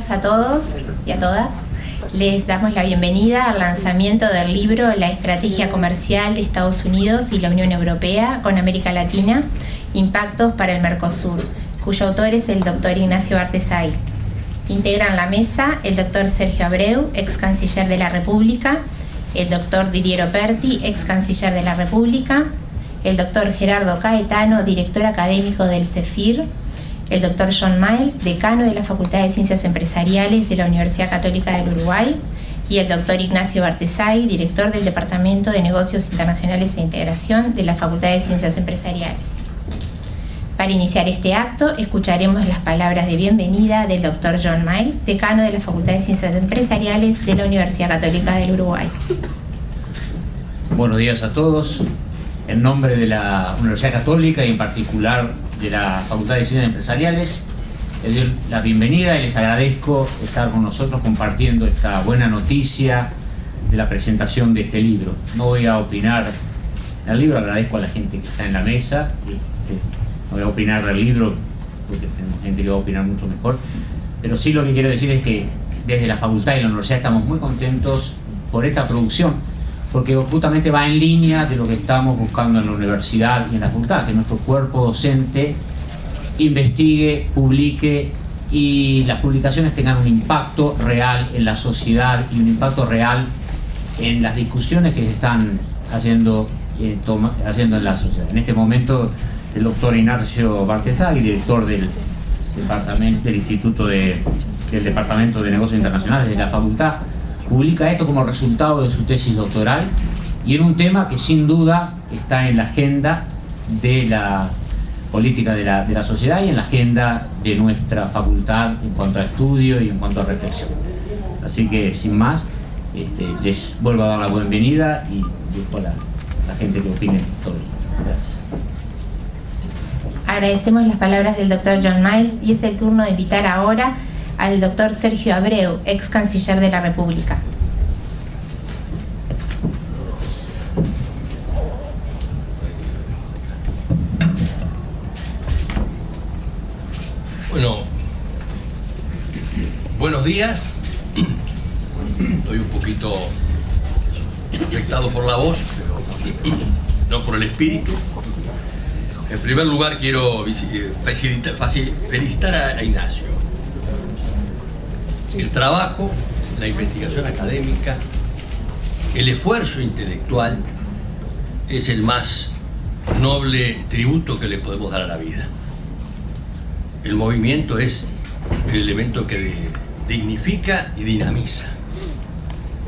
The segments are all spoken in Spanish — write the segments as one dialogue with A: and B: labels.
A: días a todos y a todas. Les damos la bienvenida al lanzamiento del libro La estrategia comercial de Estados Unidos y la Unión Europea con América Latina, impactos para el Mercosur, cuyo autor es el doctor Ignacio Bartesay. Integran la mesa el doctor Sergio Abreu, ex canciller de la República, el doctor Didier Operti, ex canciller de la República, el doctor Gerardo Caetano, director académico del CEFIR, el doctor John Miles, decano de la Facultad de Ciencias Empresariales de la Universidad Católica del Uruguay, y el doctor Ignacio Bartesay, director del Departamento de Negocios Internacionales e Integración de la Facultad de Ciencias Empresariales. Para iniciar este acto, escucharemos las palabras de bienvenida del doctor John Miles, decano de la Facultad de Ciencias Empresariales de la Universidad Católica del Uruguay.
B: Buenos días a todos. En nombre de la Universidad Católica y en particular de la Facultad de Ciencias Empresariales, les doy la bienvenida y les agradezco estar con nosotros compartiendo esta buena noticia de la presentación de este libro. No voy a opinar del libro, agradezco a la gente que está en la mesa. No voy a opinar del libro porque tenemos gente que va a opinar mucho mejor, pero sí lo que quiero decir es que desde la facultad y la universidad estamos muy contentos por esta producción, porque justamente va en línea de lo que estamos buscando en la universidad y en la facultad, que nuestro cuerpo docente investigue, publique y las publicaciones tengan un impacto real en la sociedad y un impacto real en las discusiones que se están haciendo en la sociedad. En este momento el doctor Ignacio Bartesay, director del Departamento de Negocios Internacionales de la facultad, publica esto como resultado de su tesis doctoral y en un tema que sin duda está en la agenda de la política de la sociedad y en la agenda de nuestra facultad en cuanto a estudio y en cuanto a reflexión. Así que sin más, les vuelvo a dar la bienvenida y dejo a la gente que opine sobre ello. Gracias.
A: Agradecemos las palabras del doctor John Miles y es el turno de invitar ahora al doctor Sergio Abreu, ex canciller de la República.
C: Bueno, buenos días. Estoy un poquito afectado por la voz, pero no por el espíritu. En primer lugar quiero felicitar a Ignacio. El trabajo, la investigación académica, el esfuerzo intelectual es el más noble tributo que le podemos dar a la vida. El movimiento es el elemento que dignifica y dinamiza.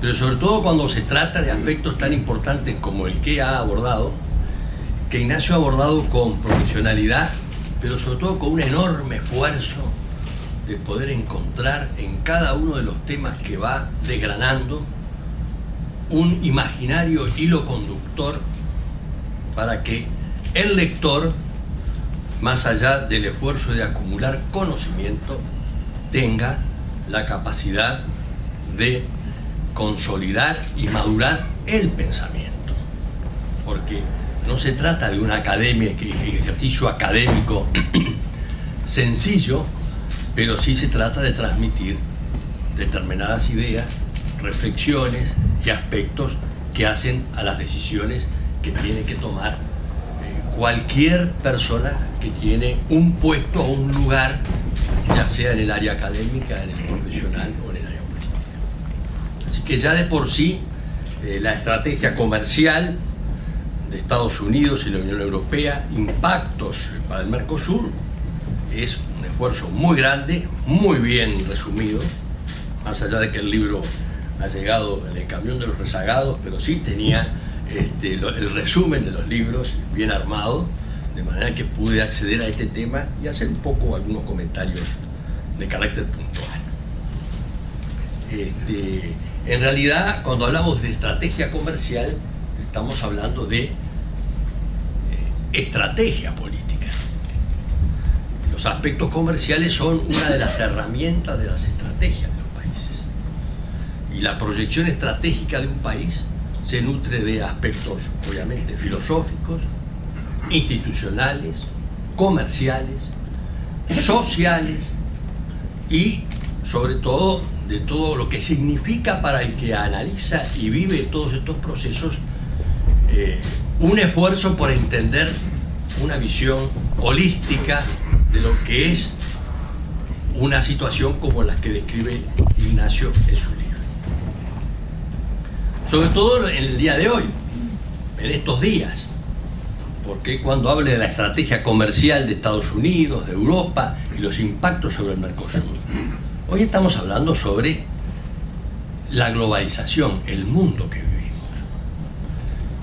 C: Pero sobre todo cuando se trata de aspectos tan importantes como el que ha abordado, que Ignacio ha abordado con profesionalidad, pero sobre todo con un enorme esfuerzo de poder encontrar en cada uno de los temas que va desgranando un imaginario hilo conductor para que el lector, más allá del esfuerzo de acumular conocimiento, tenga la capacidad de consolidar y madurar el pensamiento. Porque no se trata de una academia, ejercicio académico sencillo, pero sí se trata de transmitir determinadas ideas, reflexiones y aspectos que hacen a las decisiones que tiene que tomar cualquier persona que tiene un puesto o un lugar, ya sea en el área académica, en el profesional o en el área política. Así que ya de por sí la estrategia comercial de Estados Unidos y la Unión Europea, impactos para el Mercosur, es un esfuerzo muy grande, muy bien resumido, más allá de que el libro ha llegado en el camión de los rezagados, pero sí tenía el resumen de los libros bien armado, de manera que pude acceder a este tema y hacer un poco algunos comentarios de carácter puntual. En realidad, cuando hablamos de estrategia comercial, estamos hablando de estrategia política. Los aspectos comerciales son una de las herramientas de las estrategias de los países. Y la proyección estratégica de un país se nutre de aspectos, obviamente, filosóficos, institucionales, comerciales, sociales y sobre todo de todo lo que significa para el que analiza y vive todos estos procesos un esfuerzo por entender una visión holística de lo que es una situación como la que describe Ignacio en su libro. Sobre todo en el día de hoy, en estos días, porque cuando hable de la estrategia comercial de Estados Unidos, de Europa y los impactos sobre el Mercosur, hoy estamos hablando sobre la globalización, el mundo que vivimos,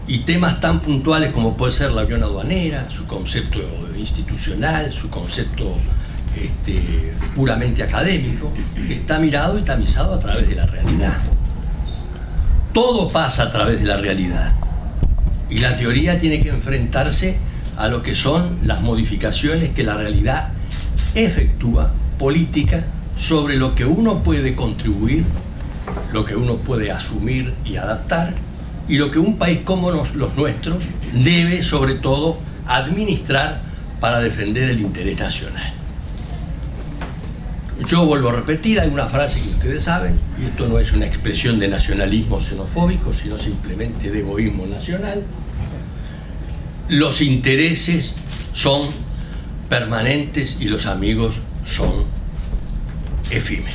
C: y temas tan puntuales como puede ser la unión aduanera, su concepto institucional, su concepto puramente académico, que está mirado y tamizado a través de la realidad. Todo pasa a través de la realidad, y la teoría tiene que enfrentarse a lo que son las modificaciones que la realidad efectúa, política, sobre lo que uno puede contribuir, lo que uno puede asumir y adaptar, y lo que un país como los nuestros debe, sobre todo, administrar para defender el interés nacional. Yo vuelvo a repetir alguna frase que ustedes saben, y esto no es una expresión de nacionalismo xenofóbico, sino simplemente de egoísmo nacional. Los intereses son permanentes y los amigos son efímeros.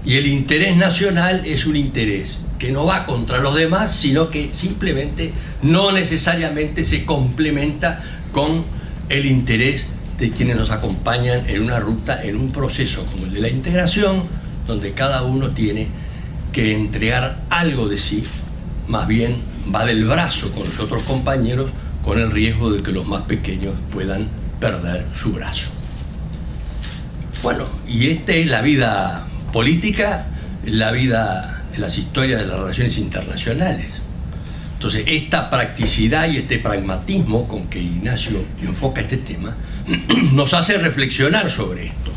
C: Y el interés nacional es un interés que no va contra los demás, sino que simplemente no necesariamente se complementa con el interés de quienes nos acompañan en una ruta, en un proceso como el de la integración, donde cada uno tiene que entregar algo de sí, más bien va del brazo con los otros compañeros, con el riesgo de que los más pequeños puedan perder su brazo. Bueno, y esta es la vida política, la vida de las historias de las relaciones internacionales. Entonces, esta practicidad y este pragmatismo con que Ignacio enfoca este tema nos hace reflexionar sobre esto,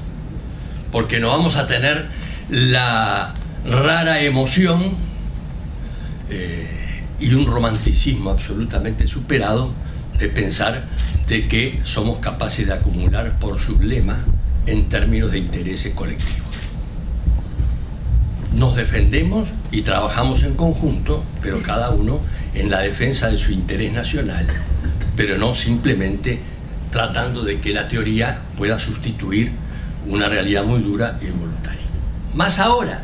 C: porque no vamos a tener la rara emoción y un romanticismo absolutamente superado de pensar de que somos capaces de acumular por sublema en términos de intereses colectivos. Nos defendemos y trabajamos en conjunto, pero cada uno en la defensa de su interés nacional, pero no simplemente tratando de que la teoría pueda sustituir una realidad muy dura y voluntaria. Más ahora,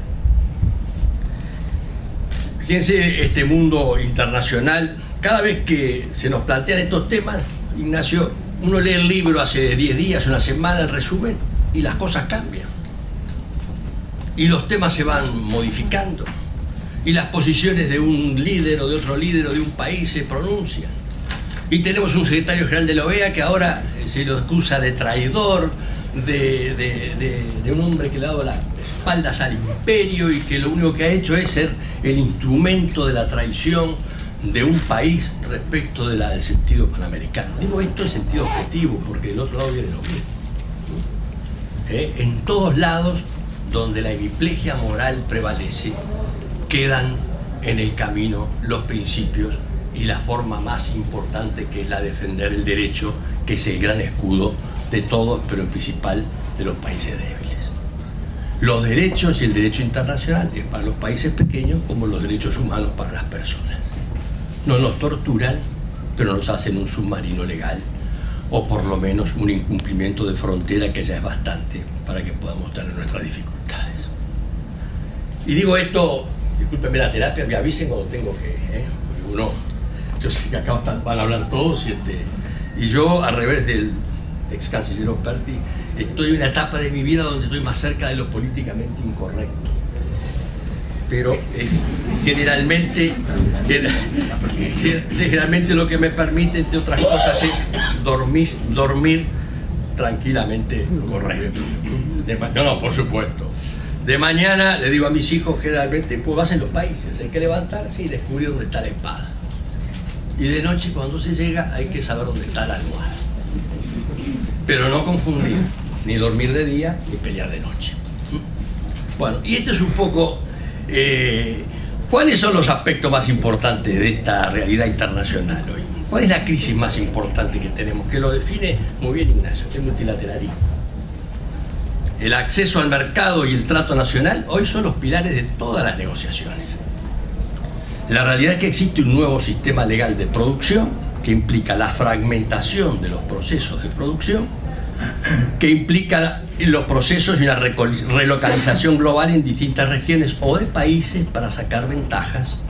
C: fíjense, este mundo internacional, cada vez que se nos plantean estos temas, Ignacio, uno lee el libro hace 10 días, una semana, el resumen, y las cosas cambian. Y los temas se van modificando. Y las posiciones de un líder o de otro líder o de un país se pronuncian. Y tenemos un secretario general de la OEA que ahora se lo acusa de traidor, de un hombre que le ha dado las espaldas al imperio y que lo único que ha hecho es ser el instrumento de la traición de un país respecto del sentido panamericano. Digo esto en sentido objetivo, porque del otro lado viene lo mismo. En todos lados donde la hemiplegia moral prevalece, quedan en el camino los principios y la forma más importante, que es la de defender el derecho, que es el gran escudo de todos, pero en principal de los países débiles. Los derechos y el derecho internacional es para los países pequeños como los derechos humanos para las personas. No nos torturan, pero nos hacen un submarino legal, o por lo menos un incumplimiento de frontera que ya es bastante para que podamos tener nuestras dificultades. Y digo esto, discúlpenme la terapia, me avisen cuando tengo que, porque uno, yo sé que acá van a hablar todos y yo, al revés del ex canciller Oscarti, estoy en una etapa de mi vida donde estoy más cerca de lo políticamente incorrecto. Pero es generalmente lo que me permite, entre otras cosas, es dormir tranquilamente correcto. No, por supuesto. De mañana le digo a mis hijos, generalmente, pues vas en los países, hay que levantarse y descubrir dónde está la espada. Y de noche, cuando se llega, hay que saber dónde está la almohada. Pero no confundir, ni dormir de día, ni pelear de noche. Bueno, y esto es un poco... ¿cuáles son los aspectos más importantes de esta realidad internacional hoy? ¿Cuál es la crisis más importante que tenemos? Que lo define muy bien Ignacio, el multilateralismo. el acceso al mercado y el trato nacional hoy son los pilares de todas las negociaciones. La realidad es que existe un nuevo sistema legal de producción que implica la fragmentación de los procesos de producción, que implica los procesos y una relocalización global en distintas regiones o de países para sacar ventajas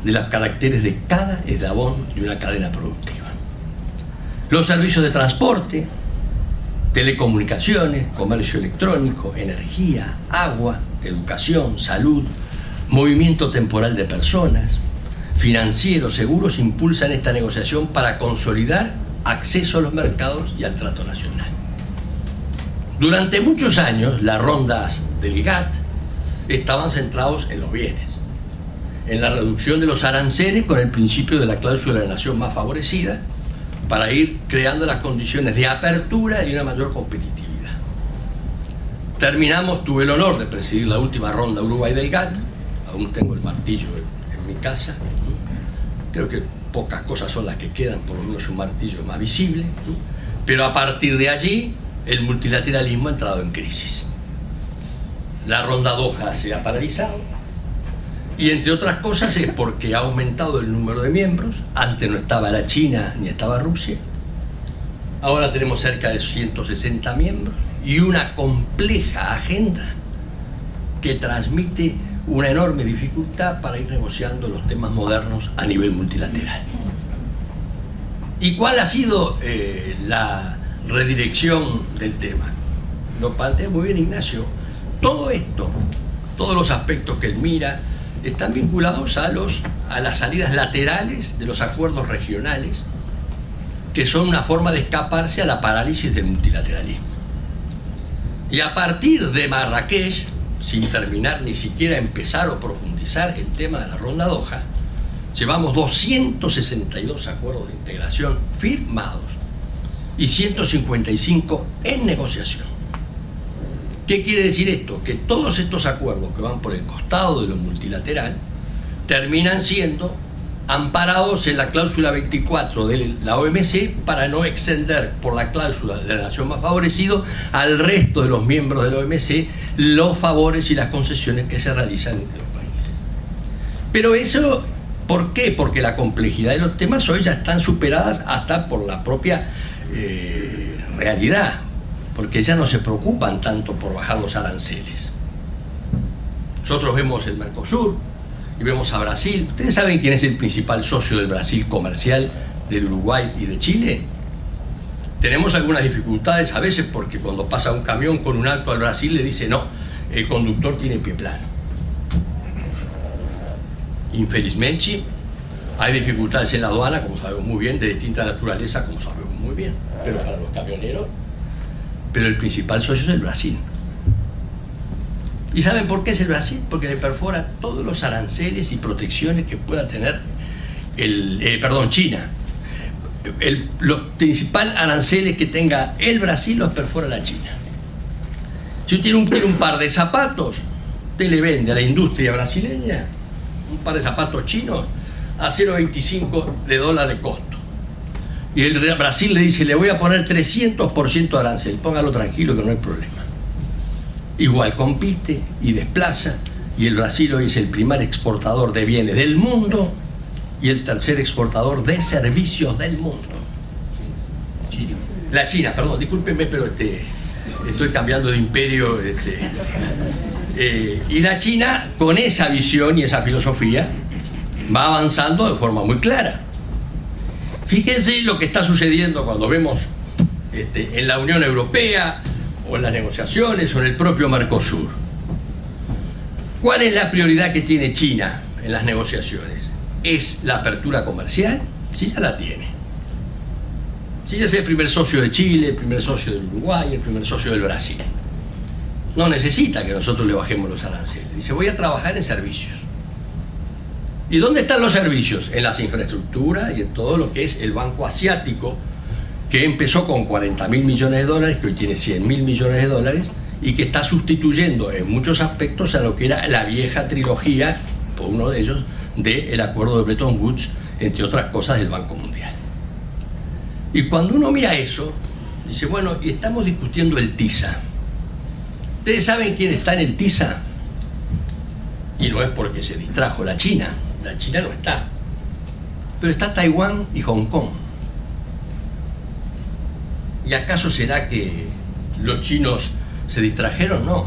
C: de los caracteres de cada eslabón de una cadena productiva. Los servicios de transporte, telecomunicaciones, comercio electrónico, energía, agua, educación, salud, movimiento temporal de personas, financieros, seguros, impulsan esta negociación para consolidar acceso a los mercados y al trato nacional. Durante muchos años, las rondas del GATT estaban centrados en los bienes, en la reducción de los aranceles con el principio de la cláusula de la nación más favorecida, para ir creando las condiciones de apertura y una mayor competitividad. Tuve el honor de presidir la última ronda Uruguay del GATT, aún tengo el martillo en mi casa, creo que pocas cosas son las que quedan, por lo menos un martillo más visible, pero a partir de allí el multilateralismo ha entrado en crisis. La ronda Doha se ha paralizado, y entre otras cosas es porque ha aumentado el número de miembros. Antes no estaba la China ni estaba Rusia, ahora tenemos cerca de 160 miembros y una compleja agenda que transmite una enorme dificultad para ir negociando los temas modernos a nivel multilateral. ¿Y cuál ha sido la redirección del tema? Lo plantea muy bien Ignacio. Todo esto, todos los aspectos que él mira, están vinculados a las salidas laterales de los acuerdos regionales, que son una forma de escaparse a la parálisis del multilateralismo. Y a partir de Marrakech, sin terminar ni siquiera empezar o profundizar el tema de la ronda Doha, llevamos 262 acuerdos de integración firmados y 155 en negociación. ¿Qué quiere decir esto? Que todos estos acuerdos que van por el costado de lo multilateral terminan siendo amparados en la cláusula 24 de la OMC para no extender por la cláusula de la nación más favorecido al resto de los miembros de la OMC los favores y las concesiones que se realizan entre los países. Pero eso, ¿por qué? Porque la complejidad de los temas hoy ya están superadas hasta por la propia realidad, porque ya no se preocupan tanto por bajar los aranceles. Nosotros vemos el Mercosur y vemos a Brasil. ¿Ustedes saben quién es el principal socio del Brasil comercial, del Uruguay y de Chile? Tenemos algunas dificultades a veces porque cuando pasa un camión con un alto al Brasil le dice no, el conductor tiene pie plano. Infelizmente hay dificultades en la aduana, como sabemos muy bien, de distinta naturaleza, como sabemos muy bien, pero para los camioneros. Pero el principal socio es el Brasil. ¿Y saben por qué es el Brasil? Porque le perfora todos los aranceles y protecciones que pueda tener China. Los principales aranceles que tenga el Brasil los perfora la China. Si usted tiene un par de zapatos, usted le vende a la industria brasileña un par de zapatos chinos a $0.25 de costo. Y el Brasil le dice, le voy a poner 300% de arancel, póngalo tranquilo que no hay problema. Igual compite y desplaza, y el Brasil hoy es el primer exportador de bienes del mundo y el tercer exportador de servicios del mundo. La China, perdón, discúlpenme, pero estoy cambiando de imperio. Y la China, con esa visión y esa filosofía, va avanzando de forma muy clara. Fíjense lo que está sucediendo cuando vemos en la Unión Europea o en las negociaciones o en el propio Mercosur. ¿Cuál es la prioridad que tiene China en las negociaciones? ¿Es la apertura comercial? Sí, ya la tiene. Sí, ya es el primer socio de Chile, el primer socio del Uruguay, el primer socio del Brasil. No necesita que nosotros le bajemos los aranceles. Dice, voy a trabajar en servicios. ¿Y dónde están los servicios? En las infraestructuras y en todo lo que es el Banco Asiático, que empezó con $40.000 millones, que hoy tiene $100.000 millones, y que está sustituyendo en muchos aspectos a lo que era la vieja trilogía, por uno de ellos, del acuerdo de Bretton Woods, entre otras cosas del Banco Mundial. Y cuando uno mira eso, dice, bueno, y estamos discutiendo el TISA. ¿Ustedes saben quién está en el TISA? Y no es porque se distrajo la China no está. Pero está Taiwán y Hong Kong. ¿Y acaso será que los chinos se distrajeron? No.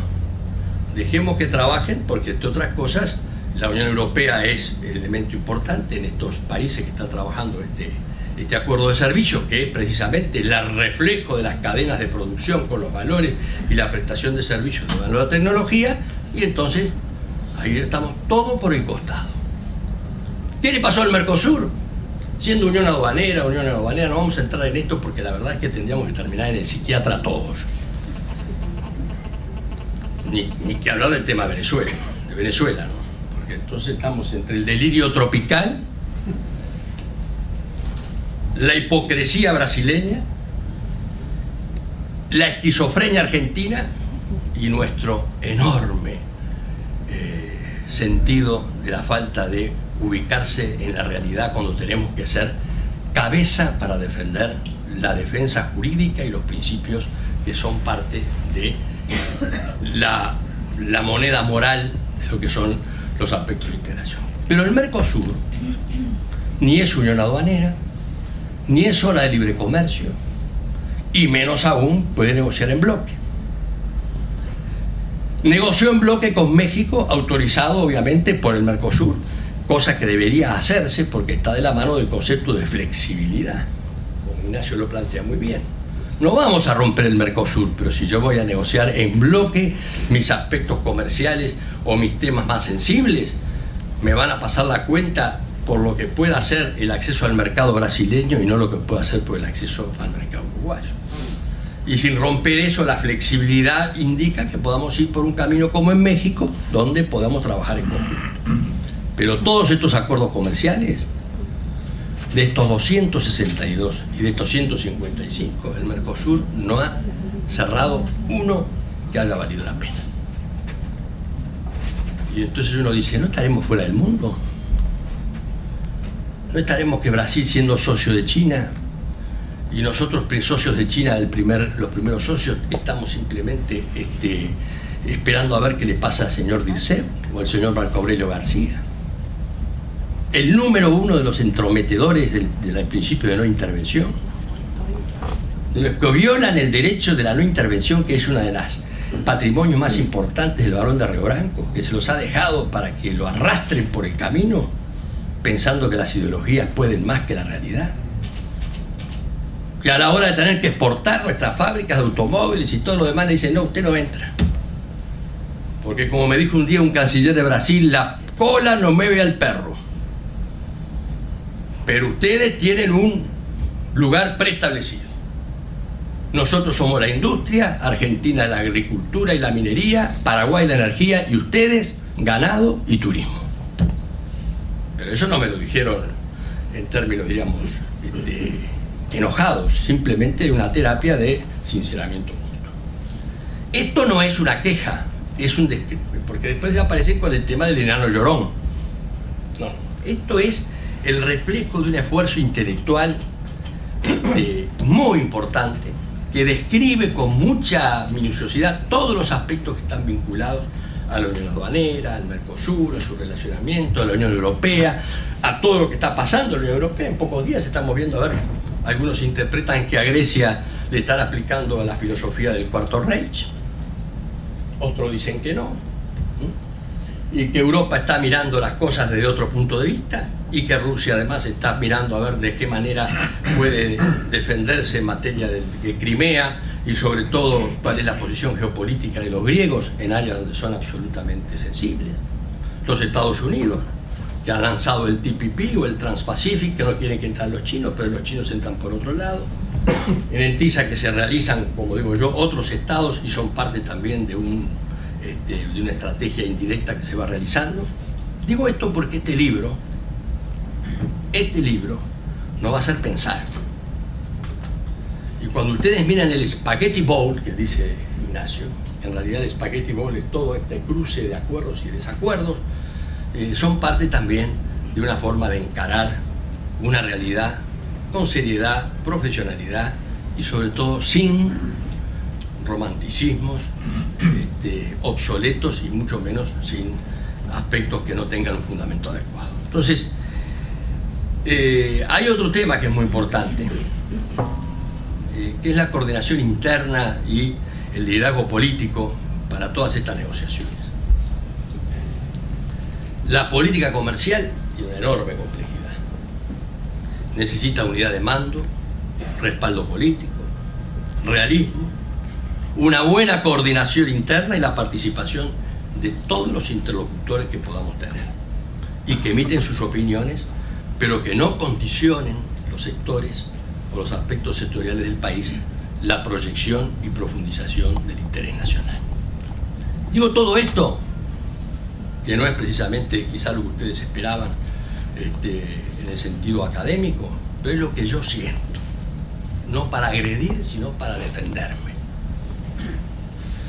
C: Dejemos que trabajen porque, entre otras cosas, la Unión Europea es el elemento importante en estos países que están trabajando este acuerdo de servicios, que es precisamente el reflejo de las cadenas de producción con los valores y la prestación de servicios de la nueva tecnología, y entonces ahí estamos todos por el costado. ¿Qué le pasó al Mercosur? Siendo Unión Aduanera, no vamos a entrar en esto porque la verdad es que tendríamos que terminar en el psiquiatra todos. Ni que hablar del tema de Venezuela, ¿no? Porque entonces estamos entre el delirio tropical, la hipocresía brasileña, la esquizofrenia argentina y nuestro enorme sentido de la falta de ubicarse en la realidad cuando tenemos que ser cabeza para defender la defensa jurídica y los principios que son parte de la moneda moral de lo que son los aspectos de integración. Pero el Mercosur ni es unión aduanera, ni es zona de libre comercio, y menos aún puede negociar en bloque. Negoció en bloque con México, autorizado obviamente por el Mercosur, cosa que debería hacerse porque está de la mano del concepto de flexibilidad, como Ignacio lo plantea muy bien. No vamos a romper el Mercosur, pero si yo voy a negociar en bloque mis aspectos comerciales o mis temas más sensibles, me van a pasar la cuenta por lo que pueda hacer el acceso al mercado brasileño y no lo que pueda hacer por el acceso al mercado uruguayo. Y sin romper eso, la flexibilidad indica que podamos ir por un camino como en México, donde podamos trabajar en conjunto. Pero todos estos acuerdos comerciales, de estos 262 y de estos 155, el Mercosur no ha cerrado uno que haya valido la pena. Y entonces uno dice, ¿no estaremos fuera del mundo? ¿No estaremos que Brasil siendo socio de China y nosotros socios de China, los primeros socios, estamos simplemente esperando a ver qué le pasa al señor Dirceu o al señor Marco Aurelio García? El número uno de los entrometedores del principio de no intervención, de los que violan el derecho de la no intervención, que es una de las patrimonios más importantes del Barón de Río Branco, que se los ha dejado para que lo arrastren por el camino, pensando que las ideologías pueden más que la realidad. Que a la hora de tener que exportar nuestras fábricas de automóviles y todo lo demás, le dicen, no, usted no entra. Porque como me dijo un día un canciller de Brasil, la cola no mueve al perro. Pero ustedes tienen un lugar preestablecido. Nosotros somos la industria, Argentina la agricultura y la minería, Paraguay la energía y ustedes ganado y turismo. Pero eso no me lo dijeron en términos, diríamos, enojados, simplemente una terapia de sinceramiento mutuo. Esto no es una queja, es un descriptor, porque después de aparecer con el tema del enano llorón. No, esto es el reflejo de un esfuerzo intelectual muy importante, que describe con mucha minuciosidad todos los aspectos que están vinculados a la Unión Aduanera, al Mercosur, a su relacionamiento, a la Unión Europea, a todo lo que está pasando en la Unión Europea. En pocos días se estamos viendo, a ver, algunos interpretan que a Grecia le están aplicando la filosofía del Cuarto Reich, otros dicen que no, y que Europa está mirando las cosas desde otro punto de vista, y que Rusia además está mirando a ver de qué manera puede defenderse en materia de Crimea, y sobre todo cuál es la posición geopolítica de los griegos en áreas donde son absolutamente sensibles. Los Estados Unidos, que han lanzado el TPP o el Trans-Pacific, que no quieren que entren los chinos, pero los chinos entran por otro lado. En el TISA, que se realizan, como digo yo, otros estados y son parte también de una estrategia indirecta que se va realizando. Digo esto porque este libro nos va a hacer pensar. Y cuando ustedes miran el Spaghetti Bowl, que dice Ignacio, en realidad el Spaghetti Bowl es todo este cruce de acuerdos y desacuerdos, son parte también de una forma de encarar una realidad con seriedad, profesionalidad y sobre todo sin romanticismos obsoletos y mucho menos sin aspectos que no tengan un fundamento adecuado. Entonces, hay otro tema que es muy importante, que es la coordinación interna y el liderazgo político para todas estas negociaciones. La política comercial tiene una enorme complejidad. Necesita unidad de mando, respaldo político, realismo, una buena coordinación interna y la participación de todos los interlocutores que podamos tener y que emiten sus opiniones, pero que no condicionen los sectores o los aspectos sectoriales del país la proyección y profundización del interés nacional. Digo todo esto, que no es precisamente quizá lo que ustedes esperaban en el sentido académico, pero es lo que yo siento, no para agredir, sino para defenderme.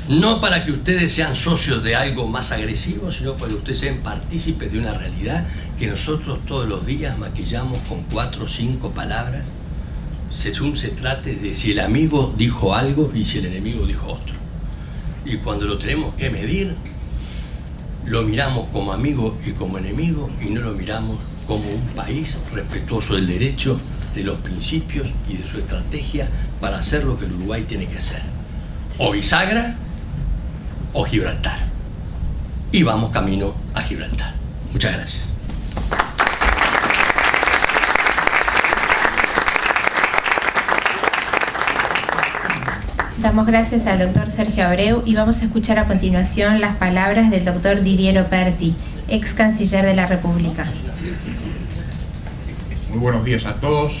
C: No para que ustedes sean socios de algo más agresivo, sino para que ustedes sean partícipes de una realidad que nosotros todos los días maquillamos con 4 o 5 palabras, según se trate de si el amigo dijo algo y si el enemigo dijo otro. Y cuando lo tenemos que medir, lo miramos como amigo y como enemigo y no lo miramos como un país respetuoso del derecho, de los principios y de su estrategia para hacer lo que el Uruguay tiene que hacer. O bisagra o Gibraltar. Y vamos camino a Gibraltar. Muchas gracias.
A: Damos gracias al doctor Sergio Abreu y vamos a escuchar a continuación las palabras del doctor Didier Operti, ex canciller de la República.
D: Muy buenos días a todos.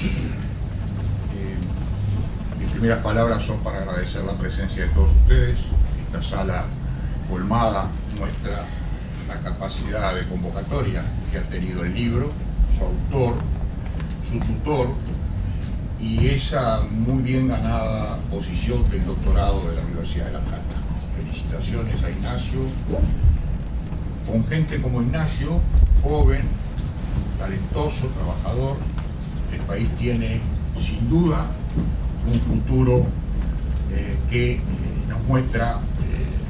D: Mis primeras palabras son para agradecer la presencia de todos ustedes. Esta sala colmada muestra la capacidad de convocatoria que ha tenido el libro, su autor, su tutor y esa muy bien ganada posición del doctorado de la Universidad de La Plata. Felicitaciones a Ignacio. Con gente como Ignacio, joven, talentoso, trabajador, el país tiene sin duda un futuro que nos muestra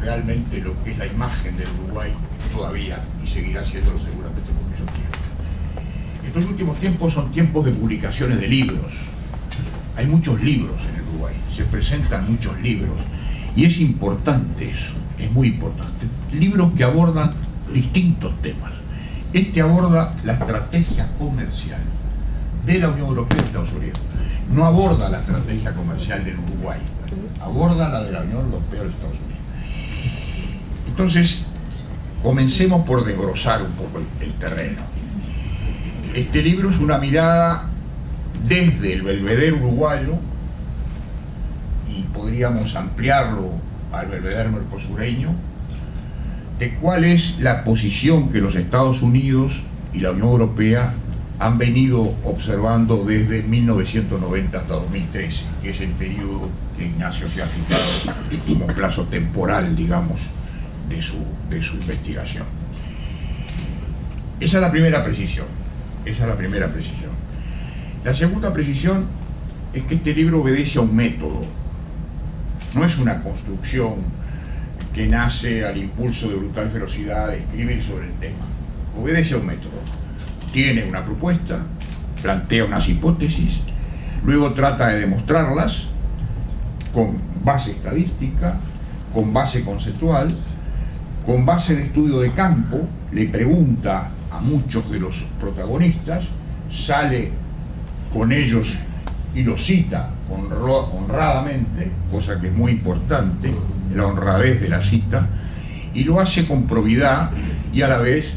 D: realmente lo que es la imagen del Uruguay todavía y seguirá siéndolo seguramente por mucho tiempo. Estos últimos tiempos son tiempos de publicaciones de libros. Hay muchos libros en el Uruguay, se presentan muchos libros y es importante eso, es muy importante. Libros que abordan distintos temas. Este aborda la estrategia comercial de la Unión Europea y Estados Unidos. No aborda la estrategia comercial del Uruguay, aborda la de la Unión Europea y Estados Unidos. Entonces, comencemos por desbrozar un poco el terreno. Este libro es una mirada desde el Belvedere uruguayo y podríamos ampliarlo al Belvedere mercosureño, de cuál es la posición que los Estados Unidos y la Unión Europea han venido observando desde 1990 hasta 2013, que es el periodo que Ignacio se ha fijado como plazo temporal, digamos, de su investigación. Esa es la primera precisión. La segunda precisión es que este libro obedece a un método. No es una construcción que nace al impulso de brutal ferocidad de escribir sobre el tema. Obedece a un método. Tiene una propuesta, plantea unas hipótesis, luego trata de demostrarlas con base estadística, con base conceptual, con base de estudio de campo, le pregunta a muchos de los protagonistas, sale con ellos y los cita honradamente, cosa que es muy importante, la honradez de la cita, y lo hace con probidad y a la vez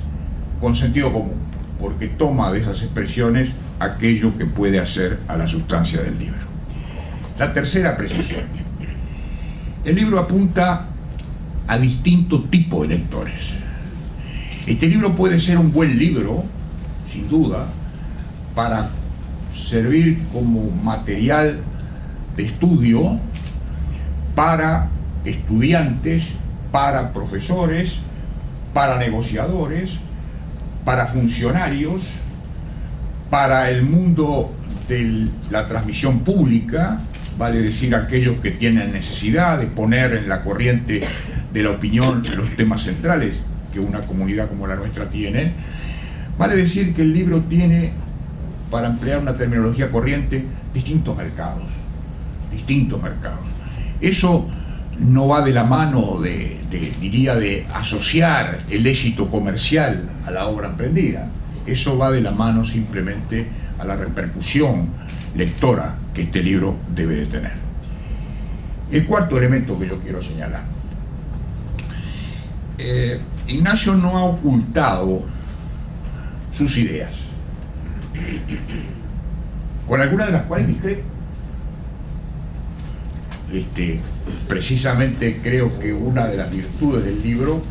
D: con sentido común, porque toma de esas expresiones aquello que puede hacer a la sustancia del libro. La tercera precisión. El libro apunta a distintos tipos de lectores. Este libro puede ser un buen libro, sin duda, para servir como material de estudio para estudiantes, para profesores, para negociadores, para funcionarios, para el mundo de la transmisión pública, vale decir aquellos que tienen necesidad de poner en la corriente de la opinión los temas centrales que una comunidad como la nuestra tiene, vale decir que el libro tiene, para emplear una terminología corriente, distintos mercados. Eso no va de la mano diría, de asociar el éxito comercial a la obra emprendida. Eso va de la mano simplemente a la repercusión lectora que este libro debe de tener. El cuarto elemento que yo quiero señalar. Ignacio no ha ocultado sus ideas, con algunas de las cuales discrepo. Precisamente creo que una de las virtudes del libro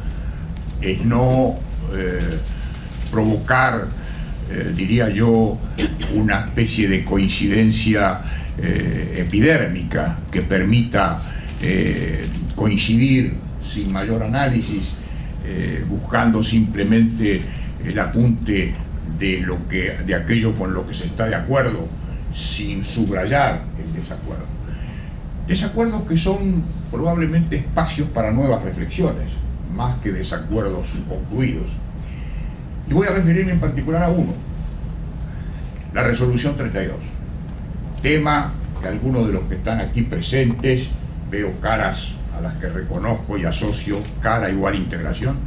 D: es no provocar, diría yo, una especie de coincidencia epidérmica que permita coincidir sin mayor análisis, buscando simplemente el apunte de aquello con lo que se está de acuerdo, sin subrayar el desacuerdo. Desacuerdos que son probablemente espacios para nuevas reflexiones, más que desacuerdos concluidos. Y voy a referirme en particular a uno, la resolución 32. Tema que algunos de los que están aquí presentes, veo caras a las que reconozco y asocio cara igual integración,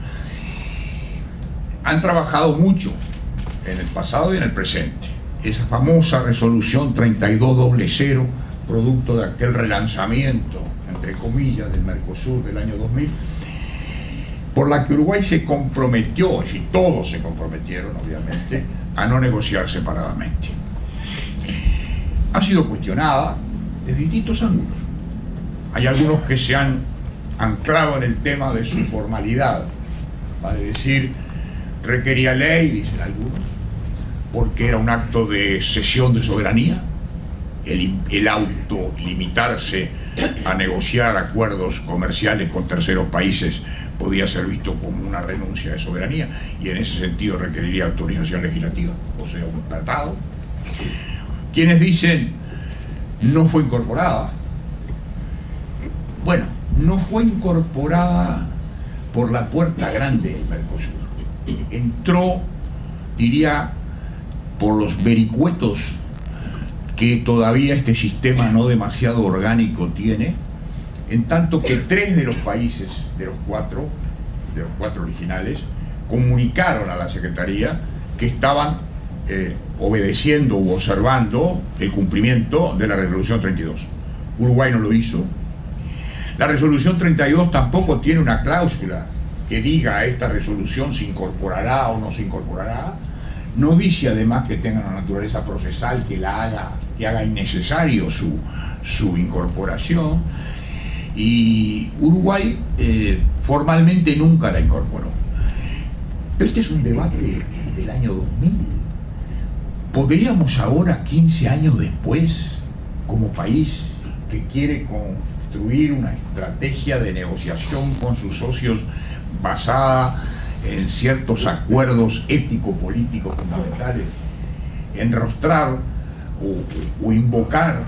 D: han trabajado mucho en el pasado y en el presente. Esa famosa resolución 3200, producto de aquel relanzamiento, entre comillas, del Mercosur del año 2000, por la que Uruguay se comprometió, y todos se comprometieron obviamente, a no negociar separadamente. Ha sido cuestionada de distintos ángulos. Hay algunos que se han anclado en el tema de su formalidad, vale decir, requería ley, dicen algunos, porque era un acto de cesión de soberanía, el autolimitarse a negociar acuerdos comerciales con terceros países podía ser visto como una renuncia de soberanía, y en ese sentido requeriría autorización legislativa, o sea, un tratado. Quienes dicen no fue incorporada. Bueno, no fue incorporada por la puerta grande del Mercosur. Entró, diría, por los vericuetos que todavía este sistema no demasiado orgánico tiene, en tanto que 3 de los países, de los cuatro originales, comunicaron a la Secretaría que estaban obedeciendo u observando el cumplimiento de la resolución 32. Uruguay no lo hizo. La resolución 32 tampoco tiene una cláusula que diga a esta resolución se incorporará o no se incorporará. No dice además que tenga una naturaleza procesal que haga innecesario su incorporación. Y Uruguay formalmente nunca la incorporó. Pero este es un debate del año 2000. ¿Podríamos ahora, 15 años después, como país que quiere construir una estrategia de negociación con sus socios basada en ciertos acuerdos ético-políticos fundamentales, enrostrar o invocar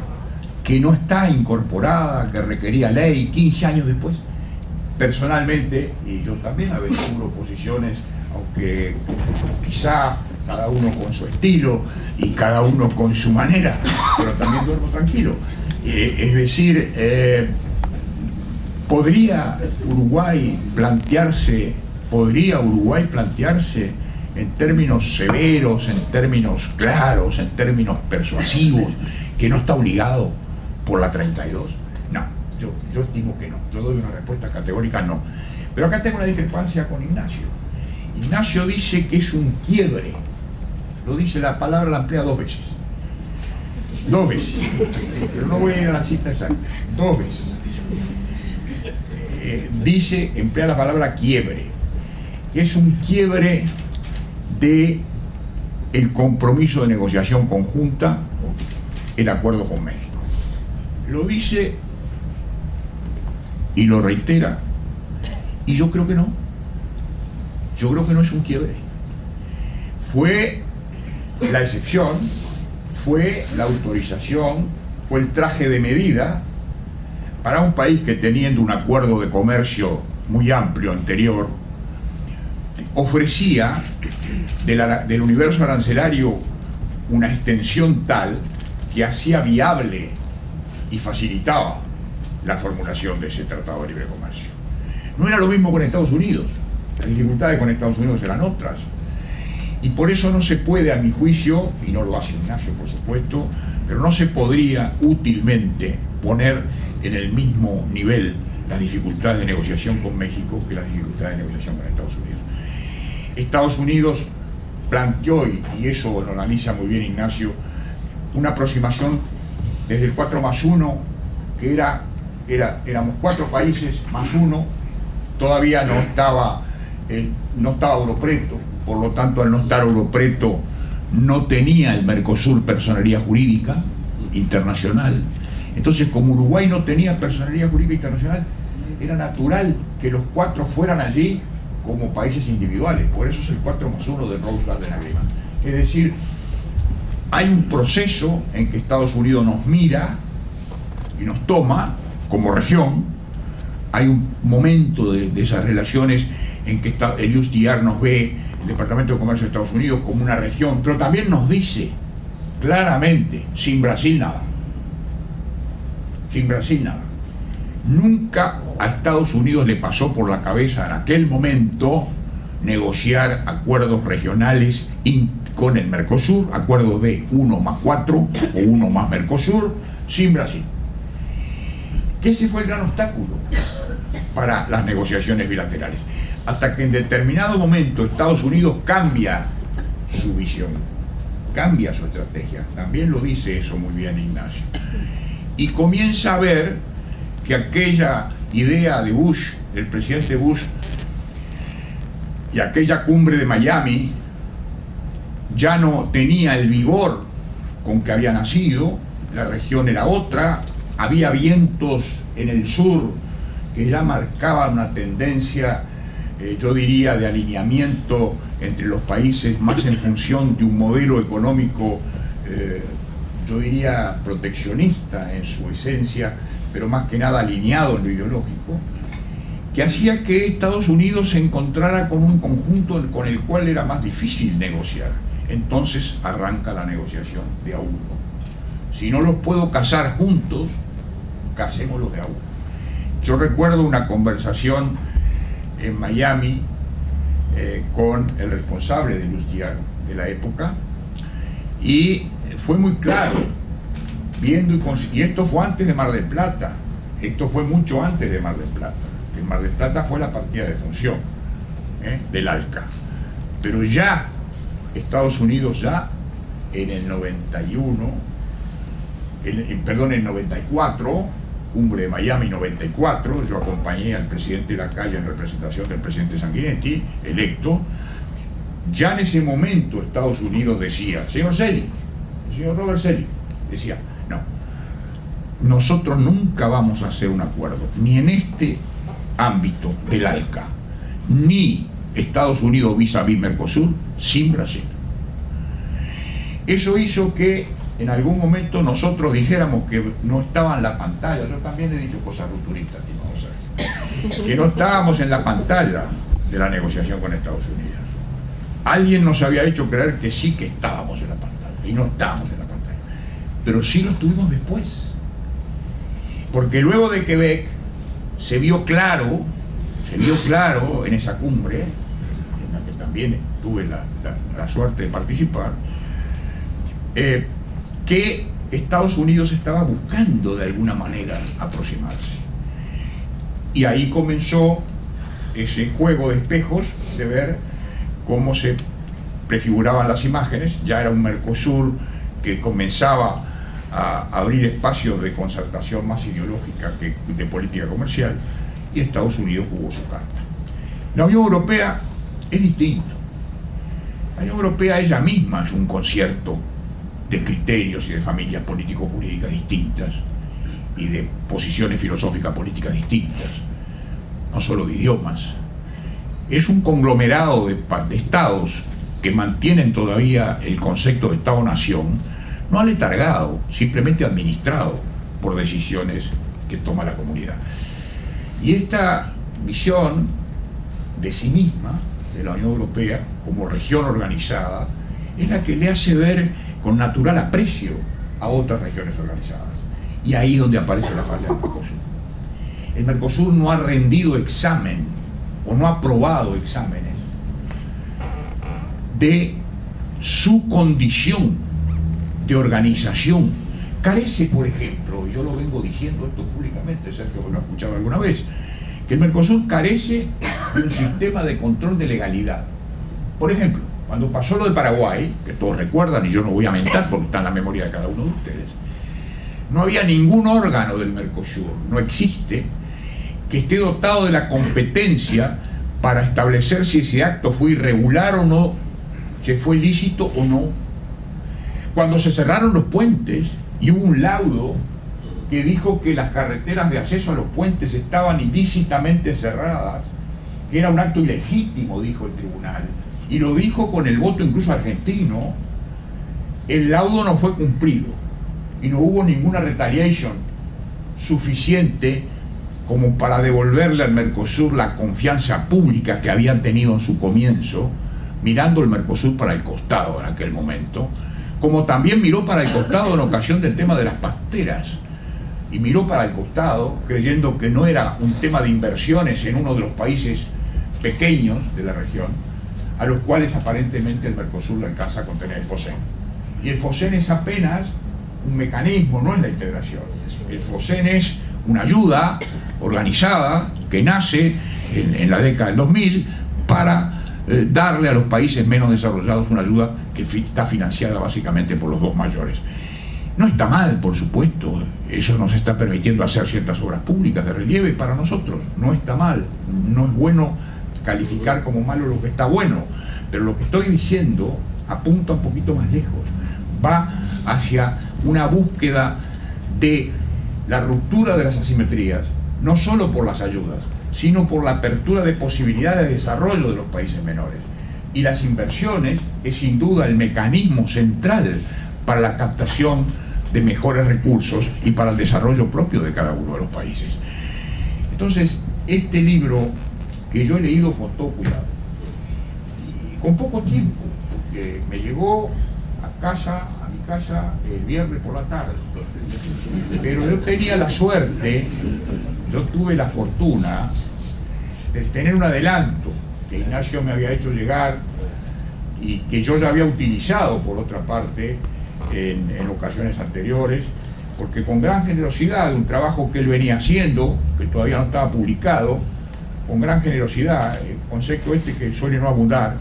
D: que no está incorporada, que requería ley 15 años después? Personalmente, y yo también aventuro posiciones, aunque quizá cada uno con su estilo y cada uno con su manera, pero también duermo tranquilo. Es decir, ¿podría Uruguay plantearse en términos severos, en términos claros, en términos persuasivos, que no está obligado por la 32? No, yo estimo que no. Yo doy una respuesta categórica no. Pero acá tengo una discrepancia con Ignacio. Ignacio dice que es un quiebre. Lo dice, la palabra la emplea 2 veces. 2 veces. Pero no voy a ir a la cita exacta. 2 veces. Emplea la palabra quiebre, que es un quiebre de el compromiso de negociación conjunta, el acuerdo con México. Lo dice y lo reitera, y yo creo que no. Yo creo que no es un quiebre. Fue la excepción, fue la autorización, fue el traje de medida para un país que, teniendo un acuerdo de comercio muy amplio anterior, ofrecía del universo arancelario una extensión tal que hacía viable y facilitaba la formulación de ese Tratado de Libre Comercio. No era lo mismo con Estados Unidos, las dificultades con Estados Unidos eran otras, y por eso no se puede, a mi juicio, y no lo hace Ignacio por supuesto, pero no se podría útilmente poner en el mismo nivel las dificultades de negociación con México que las dificultades de negociación con Estados Unidos. Estados Unidos planteó, y eso lo analiza muy bien Ignacio, una aproximación desde el 4+1, que éramos 4 países más 1, todavía no estaba Europreto, por lo tanto al no estar Europreto no tenía el Mercosur personería jurídica internacional. Entonces, como Uruguay no tenía personería jurídica internacional, era natural que los 4 fueran allí como países individuales. Por eso es el 4+1 del Rose Garden Agreement. Es decir, hay un proceso en que Estados Unidos nos mira y nos toma como región. Hay un momento de esas relaciones en que el USTR nos ve, el Departamento de Comercio de Estados Unidos, como una región, pero también nos dice claramente, sin Brasil nada. Sin Brasil nada. Nunca a Estados Unidos le pasó por la cabeza en aquel momento negociar acuerdos regionales con el Mercosur, acuerdos de 1+4 o 1+ Mercosur, sin Brasil. Que ese fue el gran obstáculo para las negociaciones bilaterales. Hasta que en determinado momento Estados Unidos cambia su visión, cambia su estrategia. También lo dice eso muy bien Ignacio. Y comienza a ver que aquella idea de Bush, del presidente Bush, y aquella cumbre de Miami ya no tenía el vigor con que había nacido, la región era otra, había vientos en el sur que ya marcaban una tendencia, yo diría, de alineamiento entre los países más en función de un modelo económico, yo diría, proteccionista en su esencia, pero más que nada alineado en lo ideológico, que hacía que Estados Unidos se encontrara con un conjunto con el cual era más difícil negociar. Entonces arranca la negociación de a uno. Si no los puedo casar juntos, casémoslos de a uno. Yo recuerdo una conversación en Miami con el responsable del USTR de la época, y fue muy claro, y esto fue antes de Mar del Plata, esto fue mucho antes de Mar del Plata. En Mar del Plata fue la partida de función del ALCA, pero ya Estados Unidos ya en el 91, en el 94, cumbre de Miami 94, yo acompañé al presidente Lacalle en representación del presidente Sanguinetti, electo. Ya en ese momento Estados Unidos decía, señor Robert Selig, decía, no, nosotros nunca vamos a hacer un acuerdo, ni en este ámbito del ALCA, ni Estados Unidos vis-a-vis Mercosur, sin Brasil. Eso hizo que en algún momento nosotros dijéramos que no estaba en la pantalla. Yo también he dicho cosas rupturistas, que no estábamos en la pantalla de la negociación con Estados Unidos. Alguien nos había hecho creer que sí que estábamos en la pantalla, y no estábamos en la pantalla, pero sí lo estuvimos después, porque luego de Quebec se vio claro en esa cumbre, en la que también tuve la suerte de participar, que Estados Unidos estaba buscando de alguna manera aproximarse. Y ahí comenzó ese juego de espejos de ver cómo se prefiguraban las imágenes. Ya era un Mercosur que comenzaba a abrir espacios de concertación más ideológica que de política comercial, y Estados Unidos jugó su carta. La Unión Europea es distinto. La Unión Europea ella misma es un concierto de criterios y de familias político-jurídicas distintas y de posiciones filosóficas políticas distintas, no solo de idiomas. Es un conglomerado de estados que mantienen todavía el concepto de Estado-Nación, no aletargado, simplemente administrado por decisiones que toma la comunidad. Y esta visión de sí misma, de la Unión Europea, como región organizada, es la que le hace ver con natural aprecio a otras regiones organizadas. Y ahí es donde aparece la falla del Mercosur. El Mercosur no ha rendido examen, o no ha aprobado exámenes, de su condición de organización. Carece, por ejemplo, y yo lo vengo diciendo esto públicamente, Sergio lo ha escuchado alguna vez, que el Mercosur carece de un sistema de control de legalidad. Por ejemplo, cuando pasó lo de Paraguay, que todos recuerdan y yo no voy a mentir porque está en la memoria de cada uno de ustedes, no había ningún órgano del Mercosur, no existe, que esté dotado de la competencia para establecer si ese acto fue irregular o no, si fue ilícito o no. Cuando se cerraron los puentes y hubo un laudo que dijo que las carreteras de acceso a los puentes estaban ilícitamente cerradas, que era un acto ilegítimo, dijo el tribunal, y lo dijo con el voto incluso argentino, el laudo no fue cumplido y no hubo ninguna retaliation suficiente como para devolverle al Mercosur la confianza pública que habían tenido en su comienzo, mirando el Mercosur para el costado en aquel momento, como también miró para el costado en ocasión del tema de las pasteras, y miró para el costado creyendo que no era un tema de inversiones en uno de los países pequeños de la región, a los cuales aparentemente el Mercosur le alcanza a contener el FOSEN. Y el FOSEN es apenas un mecanismo, no es la integración. El FOSEN es una ayuda organizada que nace en la década del 2000 para darle a los países menos desarrollados una ayuda que está financiada básicamente por los dos mayores. No está mal, por supuesto, eso nos está permitiendo hacer ciertas obras públicas de relieve para nosotros, no está mal, no es bueno calificar como malo lo que está bueno, pero lo que estoy diciendo apunta un poquito más lejos, va hacia una búsqueda de la ruptura de las asimetrías, no solo por las ayudas, sino por la apertura de posibilidades de desarrollo de los países menores. Y las inversiones es sin duda el mecanismo central para la captación de mejores recursos y para el desarrollo propio de cada uno de los países. Entonces, este libro que yo he leído con todo cuidado, y con poco tiempo, porque me llegó a mi casa el viernes por la tarde, pero yo tenía la suerte, yo tuve la fortuna de tener un adelanto que Ignacio me había hecho llegar y que yo ya había utilizado por otra parte en ocasiones anteriores, porque con gran generosidad, un trabajo que él venía haciendo, que todavía no estaba publicado, con gran generosidad, el concepto que suele no abundar,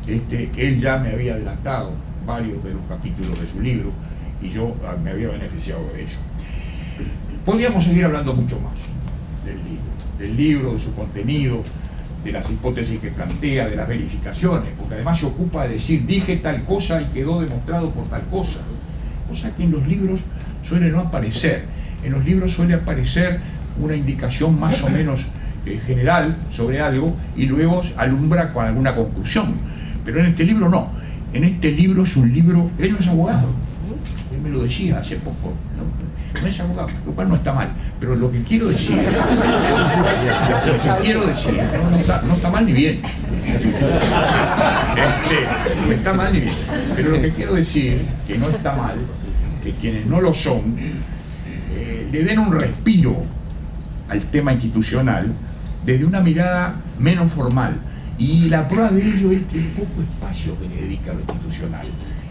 D: él ya me había adelantado varios de los capítulos de su libro y yo me había beneficiado de ello. Podríamos seguir hablando mucho más del libro, de su contenido, de las hipótesis que plantea, de las verificaciones, porque además se ocupa de decir, dije tal cosa y quedó demostrado por tal cosa que en los libros suele no aparecer. En los libros suele aparecer una indicación más o menos general sobre algo y luego alumbra con alguna conclusión, pero en este libro no. En este libro es un libro, él no es abogado, él me lo decía hace poco, no es abogado, lo cual no está mal, pero lo que quiero decir, no está mal ni bien, no está mal ni bien, pero lo que quiero decir, que no está mal, que quienes no lo son, le den un respiro al tema institucional desde una mirada menos formal. Y la prueba de ello es el poco espacio que le dedica a lo institucional.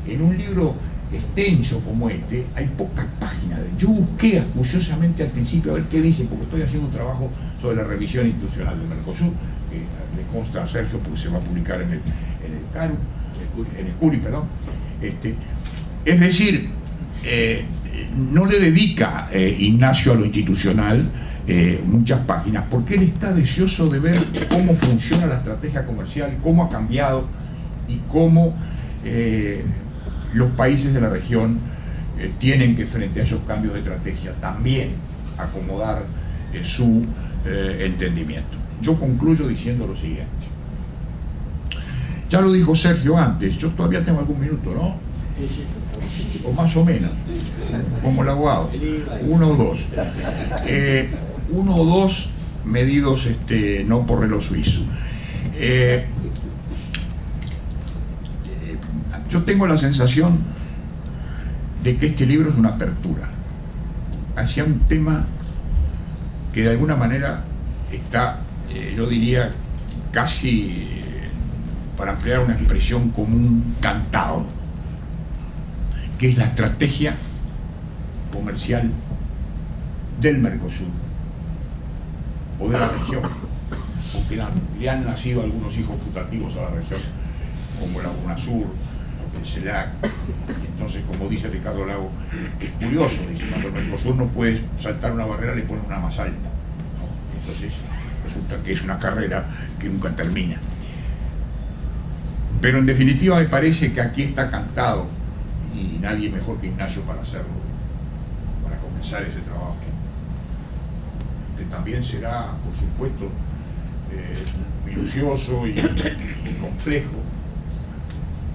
D: En un libro extenso como este, hay pocas páginas. Yo busqué acuciosamente al principio a ver qué dice, porque estoy haciendo un trabajo sobre la revisión institucional del Mercosur, que le consta a Sergio porque se va a publicar en el CURI, perdón. Es decir, no le dedica Ignacio a lo institucional muchas páginas, porque él está deseoso de ver cómo funciona la estrategia comercial, cómo ha cambiado y cómo los países de la región tienen que, frente a esos cambios de estrategia, también acomodar su entendimiento. Yo concluyo diciendo lo siguiente. Ya lo dijo Sergio antes, yo todavía tengo algún minuto, ¿no? O más o menos, como el abogado, uno o dos. medidos no por reloj suizo. Yo tengo la sensación de que este libro es una apertura hacia un tema que de alguna manera está, yo diría, casi, para emplear una expresión común, cantado, que es la estrategia comercial del Mercosur o de la región, porque le han nacido algunos hijos putativos a la región, como la UNASUR, el CELAC. Entonces, como dice Ricardo Lago, es curioso, dice, cuando el Mercosur no puede saltar una barrera, le ponen una más alta, ¿no? Entonces resulta que es una carrera que nunca termina. Pero en definitiva me parece que aquí está cantado, y nadie mejor que Ignacio para hacerlo, para comenzar ese trabajo, que también será, por supuesto, minucioso y complejo,